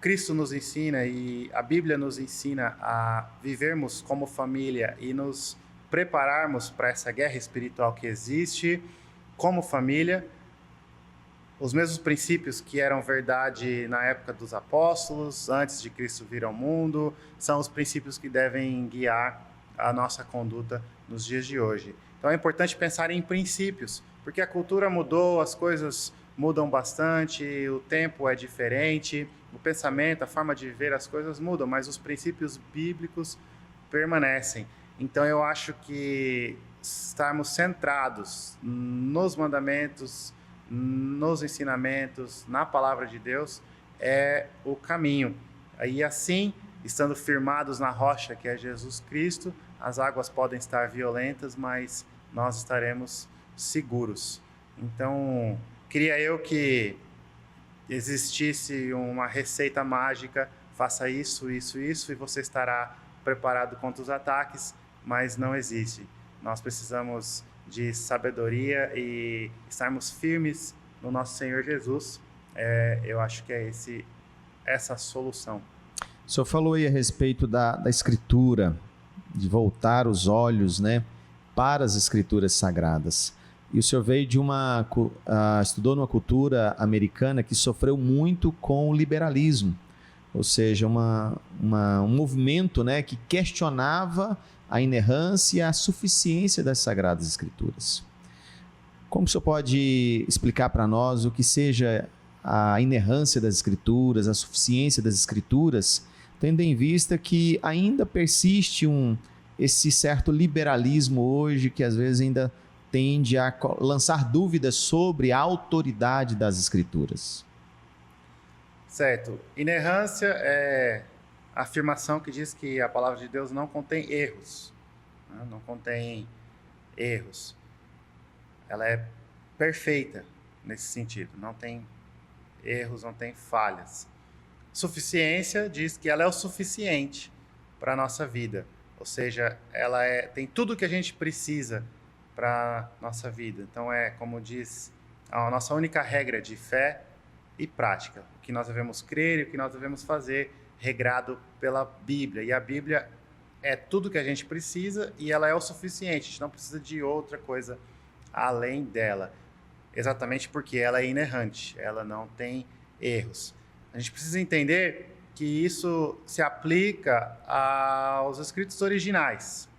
Cristo nos ensina e a Bíblia nos ensina a vivermos como família e nos prepararmos para essa guerra espiritual que existe como família. Os mesmos princípios que eram verdade na época dos apóstolos, antes de Cristo vir ao mundo, são os princípios que devem guiar a nossa conduta nos dias de hoje. Então é importante pensar em princípios, porque a cultura mudou, as coisas mudam bastante, o tempo é diferente, o pensamento, a forma de viver as coisas mudam, mas os princípios bíblicos permanecem. Então eu acho que estarmos centrados nos mandamentos, nos ensinamentos, na palavra de Deus, é o caminho. E assim, estando firmados na rocha que é Jesus Cristo, as águas podem estar violentas, mas nós estaremos seguros. Então, queria eu que existisse uma receita mágica, faça isso, isso, isso, e você estará preparado contra os ataques, mas não existe. Nós precisamos de sabedoria e estarmos firmes no nosso Senhor Jesus. Eu acho que é essa a solução. O senhor falou aí a respeito da Escritura, de voltar os olhos, né, para as Escrituras Sagradas. E o senhor veio de estudou numa cultura americana que sofreu muito com o liberalismo, ou seja, um movimento, né, que questionava a inerrância e a suficiência das Sagradas Escrituras. Como o senhor pode explicar para nós o que seja a inerrância das Escrituras, a suficiência das Escrituras, tendo em vista que ainda persiste esse certo liberalismo hoje, que às vezes ainda tende a lançar dúvidas sobre a autoridade das Escrituras? Certo. Inerrância é a afirmação que diz que a palavra de Deus não contém erros. Né? Não contém erros. Ela é perfeita nesse sentido. Não tem erros, não tem falhas. Suficiência diz que ela é o suficiente para a nossa vida. Ou seja, ela tem tudo o que a gente precisa para a nossa vida. Então como diz, a nossa única regra de fé e prática. O que nós devemos crer e o que nós devemos fazer, regrado pela Bíblia. E a Bíblia é tudo que a gente precisa e ela é o suficiente. A gente não precisa de outra coisa além dela. Exatamente porque ela é inerrante, ela não tem erros. A gente precisa entender que isso se aplica aos escritos originais.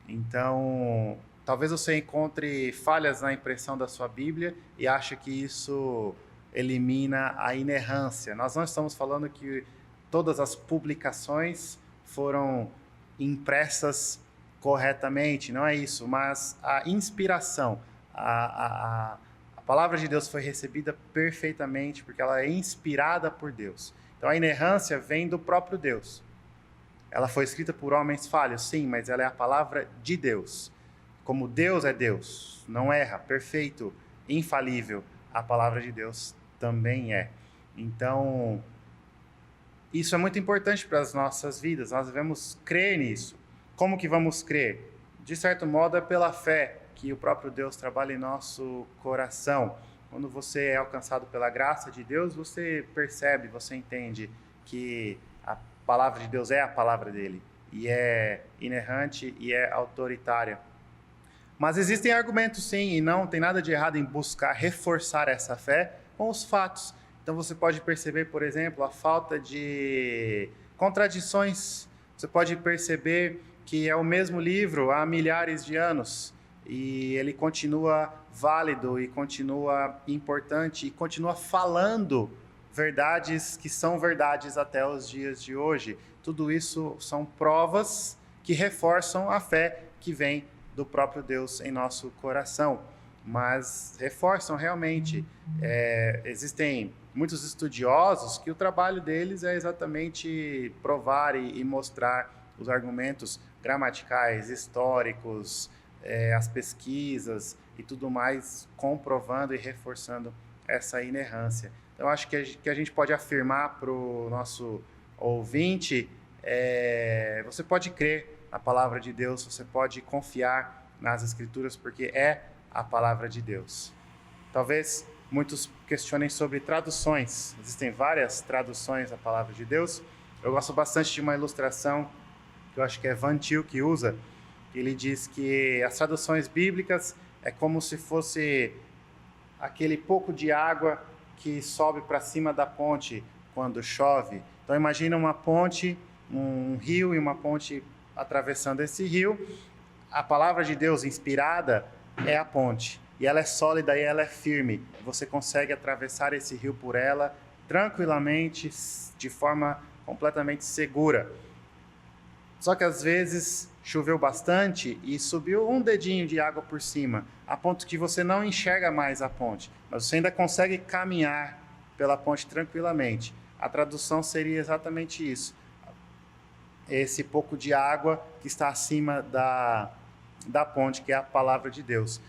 Então, talvez você encontre falhas na impressão da sua Bíblia e ache que isso elimina a inerrância. Nós não estamos falando que todas as publicações foram impressas corretamente, não é isso, mas a inspiração, a palavra de Deus foi recebida perfeitamente porque ela é inspirada por Deus. Então a inerrância vem do próprio Deus. Ela foi escrita por homens falhos, sim, mas ela é a palavra de Deus. Como Deus é Deus, não erra, perfeito, infalível, a palavra de Deus também é. Então, isso é muito importante para as nossas vidas, nós devemos crer nisso. Como que vamos crer? De certo modo é pela fé que o próprio Deus trabalha em nosso coração. Quando você é alcançado pela graça de Deus, você percebe, você entende que a palavra de Deus é a palavra dele, e é inerrante e é autoritária. Mas existem argumentos sim, e não tem nada de errado em buscar reforçar essa fé com os fatos. Então você pode perceber, por exemplo, a falta de contradições. Você pode perceber que é o mesmo livro há milhares de anos e ele continua válido e continua importante e continua falando verdades que são verdades até os dias de hoje. Tudo isso são provas que reforçam a fé que vem do próprio Deus em nosso coração, mas reforçam realmente. Existem muitos estudiosos que o trabalho deles é exatamente provar e mostrar os argumentos gramaticais, históricos, as pesquisas e tudo mais, comprovando e reforçando essa inerrância. Então, acho que a gente pode afirmar para o nosso ouvinte, você pode crer na palavra de Deus, você pode confiar nas Escrituras, porque é a palavra de Deus. Talvez muitos questionem sobre traduções. Existem várias traduções da palavra de Deus. Eu gosto bastante de uma ilustração que eu acho que é Van Til que usa. Ele diz que as traduções bíblicas é como se fosse aquele pouco de água que sobe para cima da ponte quando chove. Então imagina uma ponte, um rio e uma ponte atravessando esse rio. A palavra de Deus inspirada é a ponte. E ela é sólida e ela é firme. Você consegue atravessar esse rio por ela tranquilamente, de forma completamente segura. Só que às vezes choveu bastante e subiu um dedinho de água por cima, a ponto que você não enxerga mais a ponte, mas você ainda consegue caminhar pela ponte tranquilamente. A tradução seria exatamente isso. Esse pouco de água que está acima da ponte, que é a palavra de Deus.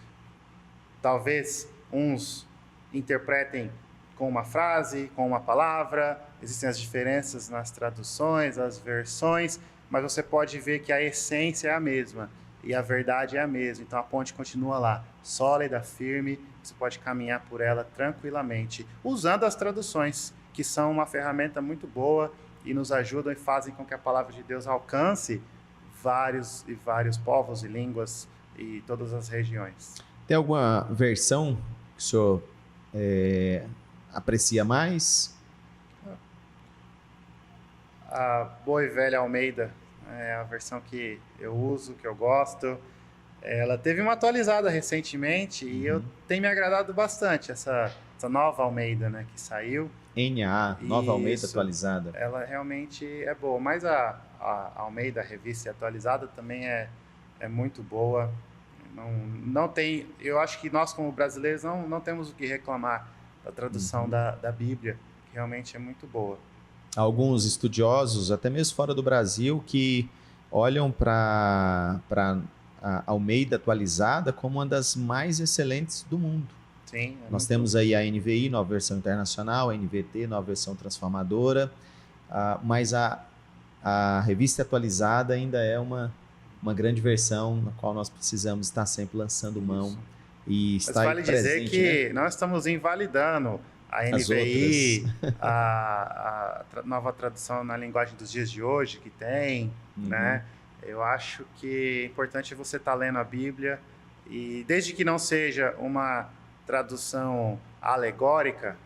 Talvez uns interpretem com uma frase, com uma palavra, existem as diferenças nas traduções, as versões, mas você pode ver que a essência é a mesma e a verdade é a mesma. Então a ponte continua lá, sólida, firme, você pode caminhar por ela tranquilamente, usando as traduções, que são uma ferramenta muito boa e nos ajudam e fazem com que a palavra de Deus alcance vários e vários povos e línguas e todas as regiões. Tem alguma versão que o senhor aprecia mais? A boa e velha Almeida é a versão que eu uso, que eu gosto. Ela teve uma atualizada recentemente e eu tenho me agradado bastante, essa nova Almeida, né, que saiu. NA, nova Almeida atualizada. Ela realmente é boa, mas a Almeida, a revista atualizada, também é muito boa. Não tem, eu acho que nós como brasileiros não temos o que reclamar da tradução da Bíblia, que realmente é muito boa. Alguns estudiosos, até mesmo fora do Brasil, que olham para a Almeida atualizada como uma das mais excelentes do mundo. Sim, nós temos aí a NVI, nova versão internacional, a NVT, nova versão transformadora, mas a revista atualizada ainda é uma grande versão na qual nós precisamos estar sempre lançando mão e estar vale presente. Dizer que, né? Nós estamos invalidando a NVI, a nova tradução na linguagem dos dias de hoje que tem, né? Eu acho que é importante você estar lendo a Bíblia e desde que não seja uma tradução alegórica,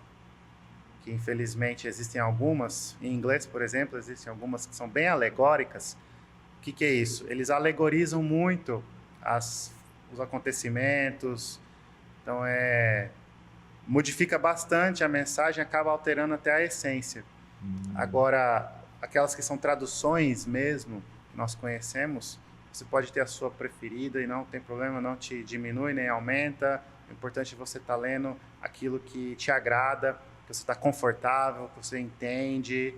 que infelizmente existem algumas, em inglês, por exemplo, existem algumas que são bem alegóricas. O que é isso? Eles alegorizam muito os acontecimentos, então modifica bastante a mensagem, acaba alterando até a essência. Agora, aquelas que são traduções mesmo, que nós conhecemos, você pode ter a sua preferida e não tem problema, não te diminui nem aumenta. O importante é você estar lendo aquilo que te agrada, que você está confortável, que você entende.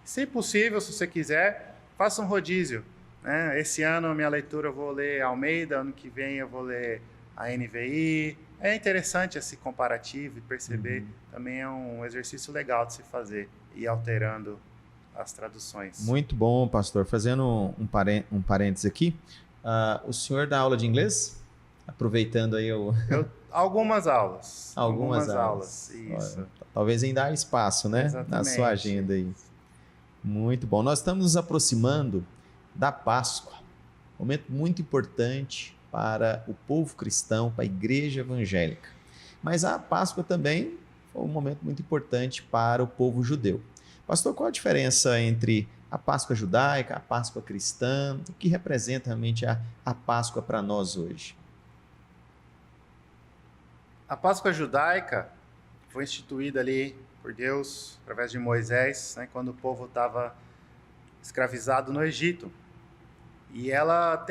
Se possível, se você quiser, faça um rodízio. Né? Esse ano, a minha leitura, eu vou ler Almeida, ano que vem eu vou ler a NVI. É interessante esse comparativo e perceber, também é um exercício legal de se fazer, e alterando as traduções. Muito bom, pastor. Fazendo um parênteses aqui, o senhor dá aula de inglês? Aproveitando aí Algumas aulas. Algumas aulas. Isso. Olha, talvez ainda há espaço, né? Exatamente. Na sua agenda aí. Muito bom. Nós estamos nos aproximando da Páscoa. Momento muito importante para o povo cristão, para a igreja evangélica. Mas a Páscoa também foi um momento muito importante para o povo judeu. Pastor, qual a diferença entre a Páscoa judaica, a Páscoa cristã? O que representa realmente a Páscoa para nós hoje? A Páscoa judaica foi instituída ali por Deus, através de Moisés, né, quando o povo estava escravizado no Egito. E ela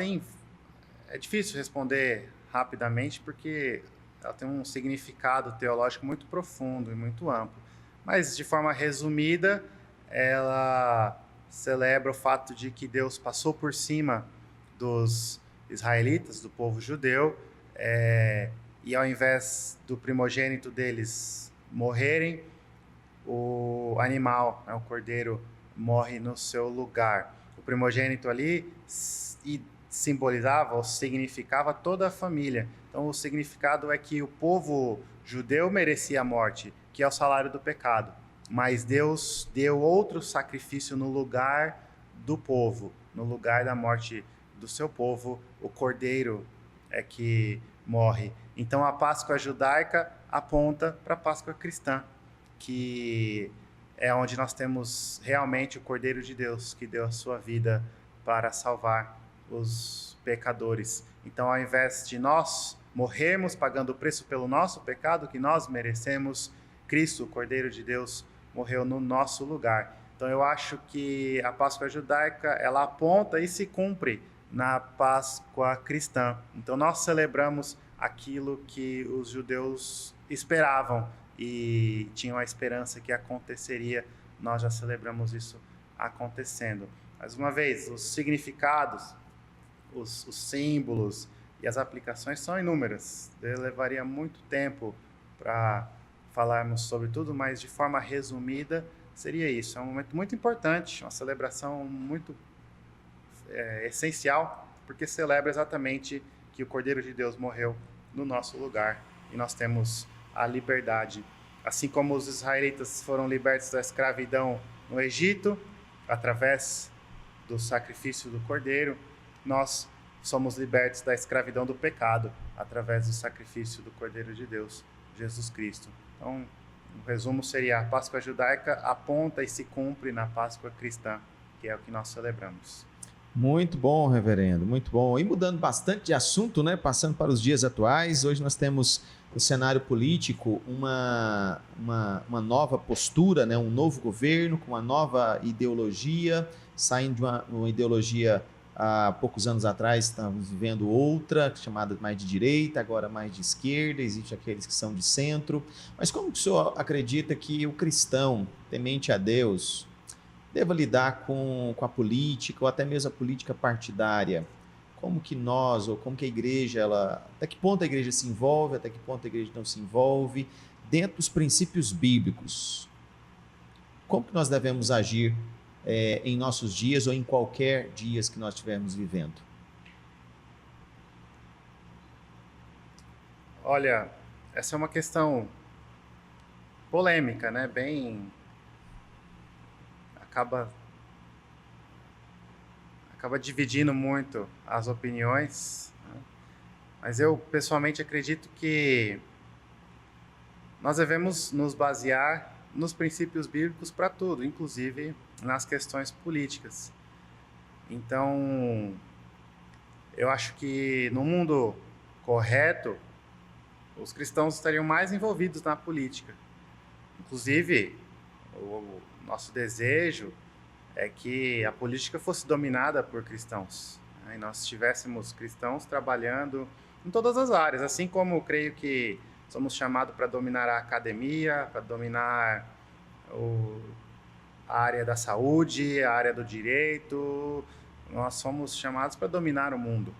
é difícil responder rapidamente, porque ela tem um significado teológico muito profundo e muito amplo. Mas, de forma resumida, ela celebra o fato de que Deus passou por cima dos israelitas, do povo judeu, e ao invés do primogênito deles morrerem, o animal, o cordeiro, morre no seu lugar. O primogênito ali simbolizava ou significava toda a família. Então, o significado é que o povo judeu merecia a morte, que é o salário do pecado. Mas Deus deu outro sacrifício no lugar do povo, no lugar da morte do seu povo, o cordeiro é que morre. Então a Páscoa judaica aponta para a Páscoa cristã, que é onde nós temos realmente o Cordeiro de Deus, que deu a sua vida para salvar os pecadores. Então, ao invés de nós morrermos pagando o preço pelo nosso pecado que nós merecemos, Cristo, o Cordeiro de Deus, morreu no nosso lugar. Então, eu acho que a Páscoa judaica, ela aponta e se cumpre na Páscoa cristã. Então, nós celebramos aquilo que os judeus esperavam e tinham a esperança que aconteceria. Nós já celebramos isso acontecendo. Mais uma vez, os significados, os símbolos e as aplicações são inúmeras. Levaria muito tempo para falarmos sobre tudo, mas de forma resumida seria isso. É um momento muito importante, uma celebração muito essencial, porque celebra exatamente que o Cordeiro de Deus morreu no nosso lugar e nós temos a liberdade. Assim como os israelitas foram libertos da escravidão no Egito, através do sacrifício do Cordeiro, nós somos libertos da escravidão do pecado, através do sacrifício do Cordeiro de Deus, Jesus Cristo. Então, o resumo seria: a Páscoa judaica aponta e se cumpre na Páscoa cristã, que é o que nós celebramos. Muito bom, reverendo, muito bom. E mudando bastante de assunto, né? Passando para os dias atuais, hoje nós temos no cenário político uma nova postura, né? Um novo governo com uma nova ideologia, saindo de uma ideologia há poucos anos atrás, estamos vivendo outra, chamada mais de direita, agora mais de esquerda, existem aqueles que são de centro. Mas como que o senhor acredita que o cristão, temente a Deus, deva lidar com a política, ou até mesmo a política partidária? Como que nós, ou como que a igreja, até que ponto a igreja se envolve, até que ponto a igreja não se envolve, dentro dos princípios bíblicos? Como que nós devemos agir em nossos dias ou em qualquer dias que nós estivermos vivendo? Olha, essa é uma questão polêmica, né? Acaba dividindo muito as opiniões, né? Mas eu pessoalmente acredito que nós devemos nos basear nos princípios bíblicos para tudo, inclusive nas questões políticas. Então, eu acho que no mundo correto, os cristãos estariam mais envolvidos na política. Inclusive, o nosso desejo é que a política fosse dominada por cristãos, né? E nós tivéssemos cristãos trabalhando em todas as áreas, assim como eu creio que somos chamados para dominar a academia, para dominar a área da saúde, a área do direito. Nós somos chamados para dominar o mundo,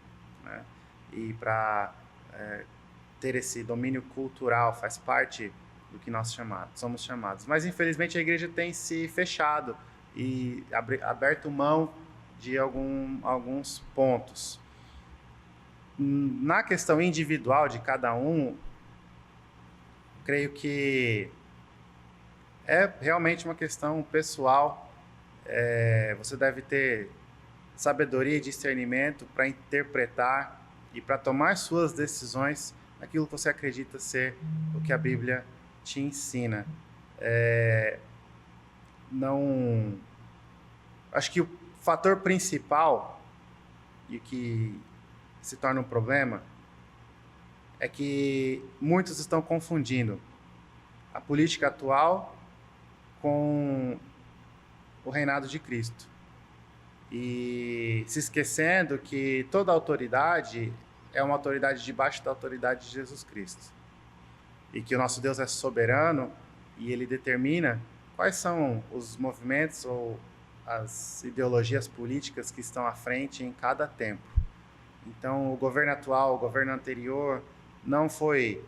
né? E para ter esse domínio cultural, faz parte do que nós somos chamados. Mas, infelizmente, a igreja tem se fechado e aberto mão de alguns pontos. Na questão individual de cada um, creio que é realmente uma questão pessoal. Você deve ter sabedoria e discernimento para interpretar e para tomar suas decisões naquilo que você acredita ser o que a Bíblia te ensina. Acho que o fator principal e que se torna um problema é que muitos estão confundindo a política atual com o reinado de Cristo e se esquecendo que toda autoridade é uma autoridade debaixo da autoridade de Jesus Cristo e que o nosso Deus é soberano e ele determina quais são os movimentos ou as ideologias políticas que estão à frente em cada tempo. Então, o governo atual, o governo anterior, não foi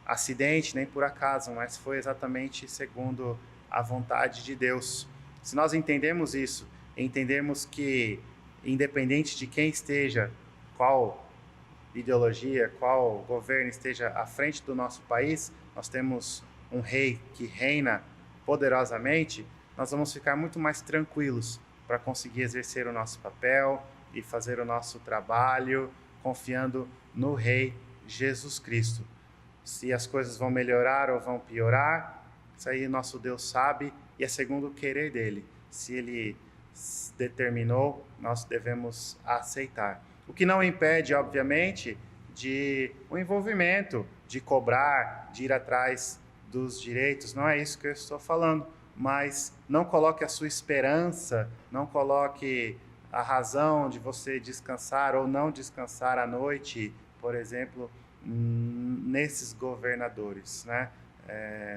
acidente nem por acaso, mas foi exatamente segundo a vontade de Deus. Se nós entendemos isso, entendemos que, independente de quem esteja, qual ideologia, qual governo esteja à frente do nosso país, nós temos um rei que reina poderosamente, nós vamos ficar muito mais tranquilos para conseguir exercer o nosso papel e fazer o nosso trabalho, confiando no Rei Jesus Cristo. Se as coisas vão melhorar ou vão piorar, isso aí nosso Deus sabe e é segundo o querer dele. Se ele determinou, nós devemos aceitar. O que não impede, obviamente, de o envolvimento, de cobrar, de ir atrás dos direitos. Não é isso que eu estou falando, mas não coloque a sua esperança, não coloque a razão de você descansar ou não descansar à noite, por exemplo, nesses governadores, né?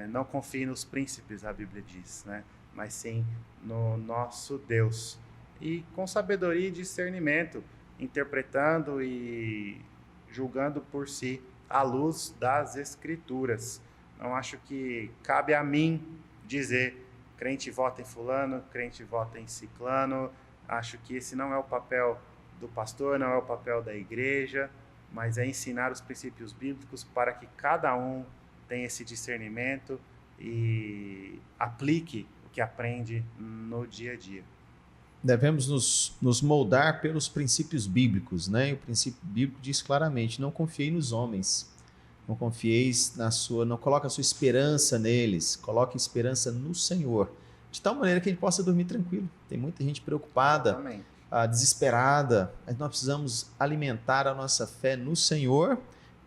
Não confie nos príncipes, a Bíblia diz, né? Mas sim no nosso Deus. E com sabedoria e discernimento, interpretando e julgando por si à luz das Escrituras. Não acho que cabe a mim dizer crente vota em fulano, crente vota em ciclano. Acho que esse não é o papel do pastor, não é o papel da igreja, mas é ensinar os princípios bíblicos para que cada um tenha esse discernimento e aplique o que aprende no dia a dia. Devemos nos moldar pelos princípios bíblicos, né? E o princípio bíblico diz claramente: não confiei nos homens, não confieis não coloque a sua esperança neles, coloque esperança no Senhor, de tal maneira que a gente possa dormir tranquilo. Tem muita gente preocupada, desesperada, mas nós precisamos alimentar a nossa fé no Senhor,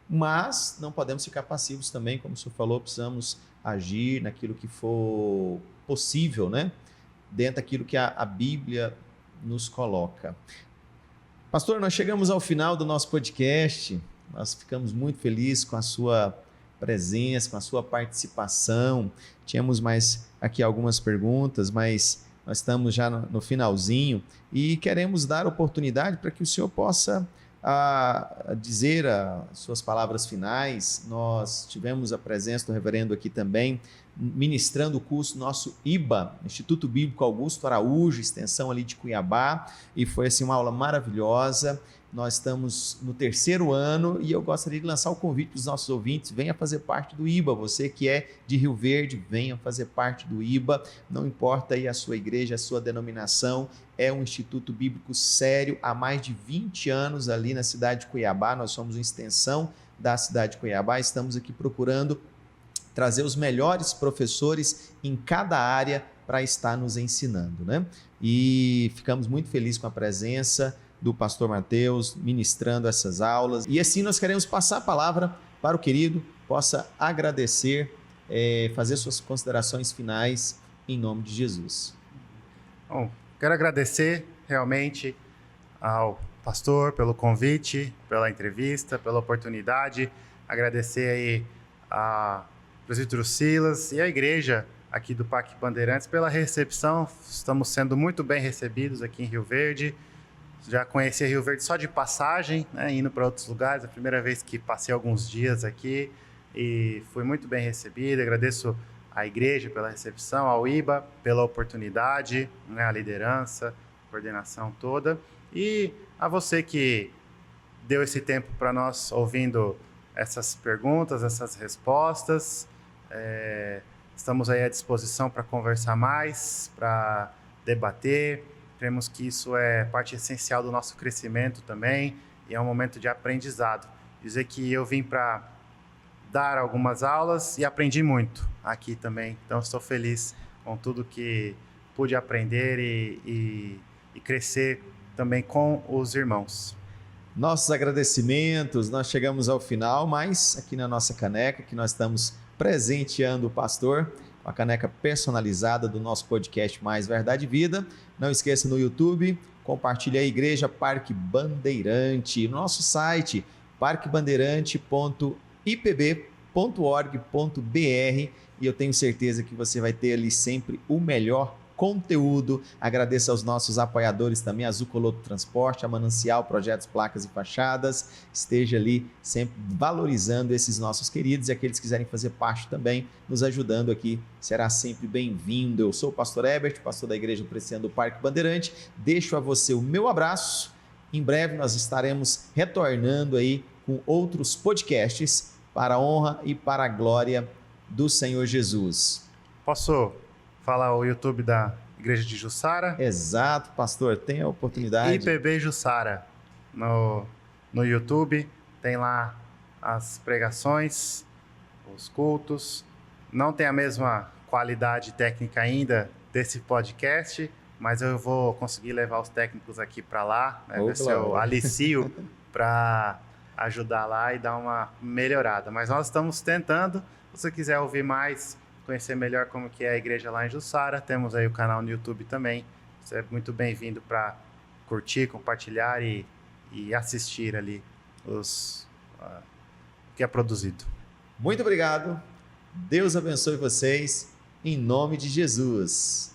mas não podemos ficar passivos também, como o senhor falou, precisamos agir naquilo que for possível, né? Dentro daquilo que a Bíblia nos coloca. Pastor, nós chegamos ao final do nosso podcast, nós ficamos muito felizes com a sua presença, com a sua participação. Tínhamos mais aqui algumas perguntas, mas nós estamos já no finalzinho e queremos dar oportunidade para que o senhor possa dizer as suas palavras finais. Nós tivemos a presença do reverendo aqui também, ministrando o curso nosso IBA, Instituto Bíblico Augusto Araújo, extensão ali de Cuiabá, e foi assim uma aula maravilhosa. Nós estamos no 3º ano e eu gostaria de lançar o convite para os nossos ouvintes: venha fazer parte do IBA. Você que é de Rio Verde, venha fazer parte do IBA. Não importa aí a sua igreja, a sua denominação, é um instituto bíblico sério há mais de 20 anos ali na cidade de Cuiabá. Nós somos uma extensão da cidade de Cuiabá, estamos aqui procurando trazer os melhores professores em cada área para estar nos ensinando, né? E ficamos muito felizes com a presença do pastor Mateus ministrando essas aulas. E assim nós queremos passar a palavra para o querido, possa agradecer, fazer suas considerações finais em nome de Jesus. Bom, quero agradecer realmente ao pastor pelo convite, pela entrevista, pela oportunidade. Agradecer aí a presbítero Silas e a igreja aqui do Parque Bandeirantes pela recepção. Estamos sendo muito bem recebidos aqui em Rio Verde. Já conheci Rio Verde só de passagem, né, indo para outros lugares. A primeira vez que passei alguns dias aqui e fui muito bem recebido. Agradeço à igreja pela recepção, ao IBA pela oportunidade, né, a liderança, a coordenação toda. E a você que deu esse tempo para nós ouvindo essas perguntas, essas respostas. Estamos aí à disposição para conversar mais, para debater. Cremos que isso é parte essencial do nosso crescimento também e é um momento de aprendizado. Dizer que eu vim para dar algumas aulas e aprendi muito aqui também. Então, estou feliz com tudo que pude aprender e crescer também com os irmãos. Nossos agradecimentos, nós chegamos ao final, mas aqui na nossa caneca, que nós estamos presenteando o pastor, a caneca personalizada do nosso podcast Mais Verdade e Vida. Não esqueça, no YouTube, compartilhe a Igreja Parque Bandeirante, no nosso site parquebandeirante.ipb.org.br, e eu tenho certeza que você vai ter ali sempre o melhor conteúdo. Agradeço aos nossos apoiadores também, a Zucoloto Transporte, a Manancial Projetos, Placas e Fachadas. Esteja ali sempre valorizando esses nossos queridos, e aqueles que quiserem fazer parte também, nos ajudando aqui, será sempre bem-vindo. Eu sou o pastor Herbert, pastor da Igreja Presbiteriana do Parque Bandeirante. Deixo a você o meu abraço. Em breve nós estaremos retornando aí com outros podcasts para a honra e para a glória do Senhor Jesus. Posso falar o YouTube da Igreja de Jussara? Exato, pastor, tem a oportunidade. IPB Jussara no YouTube, tem lá as pregações, os cultos. Não tem a mesma qualidade técnica ainda desse podcast, mas eu vou conseguir levar os técnicos aqui para lá, né? Ver se eu alicio para ajudar lá e dar uma melhorada. Mas nós estamos tentando. Se você quiser ouvir mais, conhecer melhor como que é a igreja lá em Jussara, temos aí o canal no YouTube também. Você é muito bem-vindo para curtir, compartilhar e assistir ali o que é produzido. Muito obrigado. Deus abençoe vocês. Em nome de Jesus.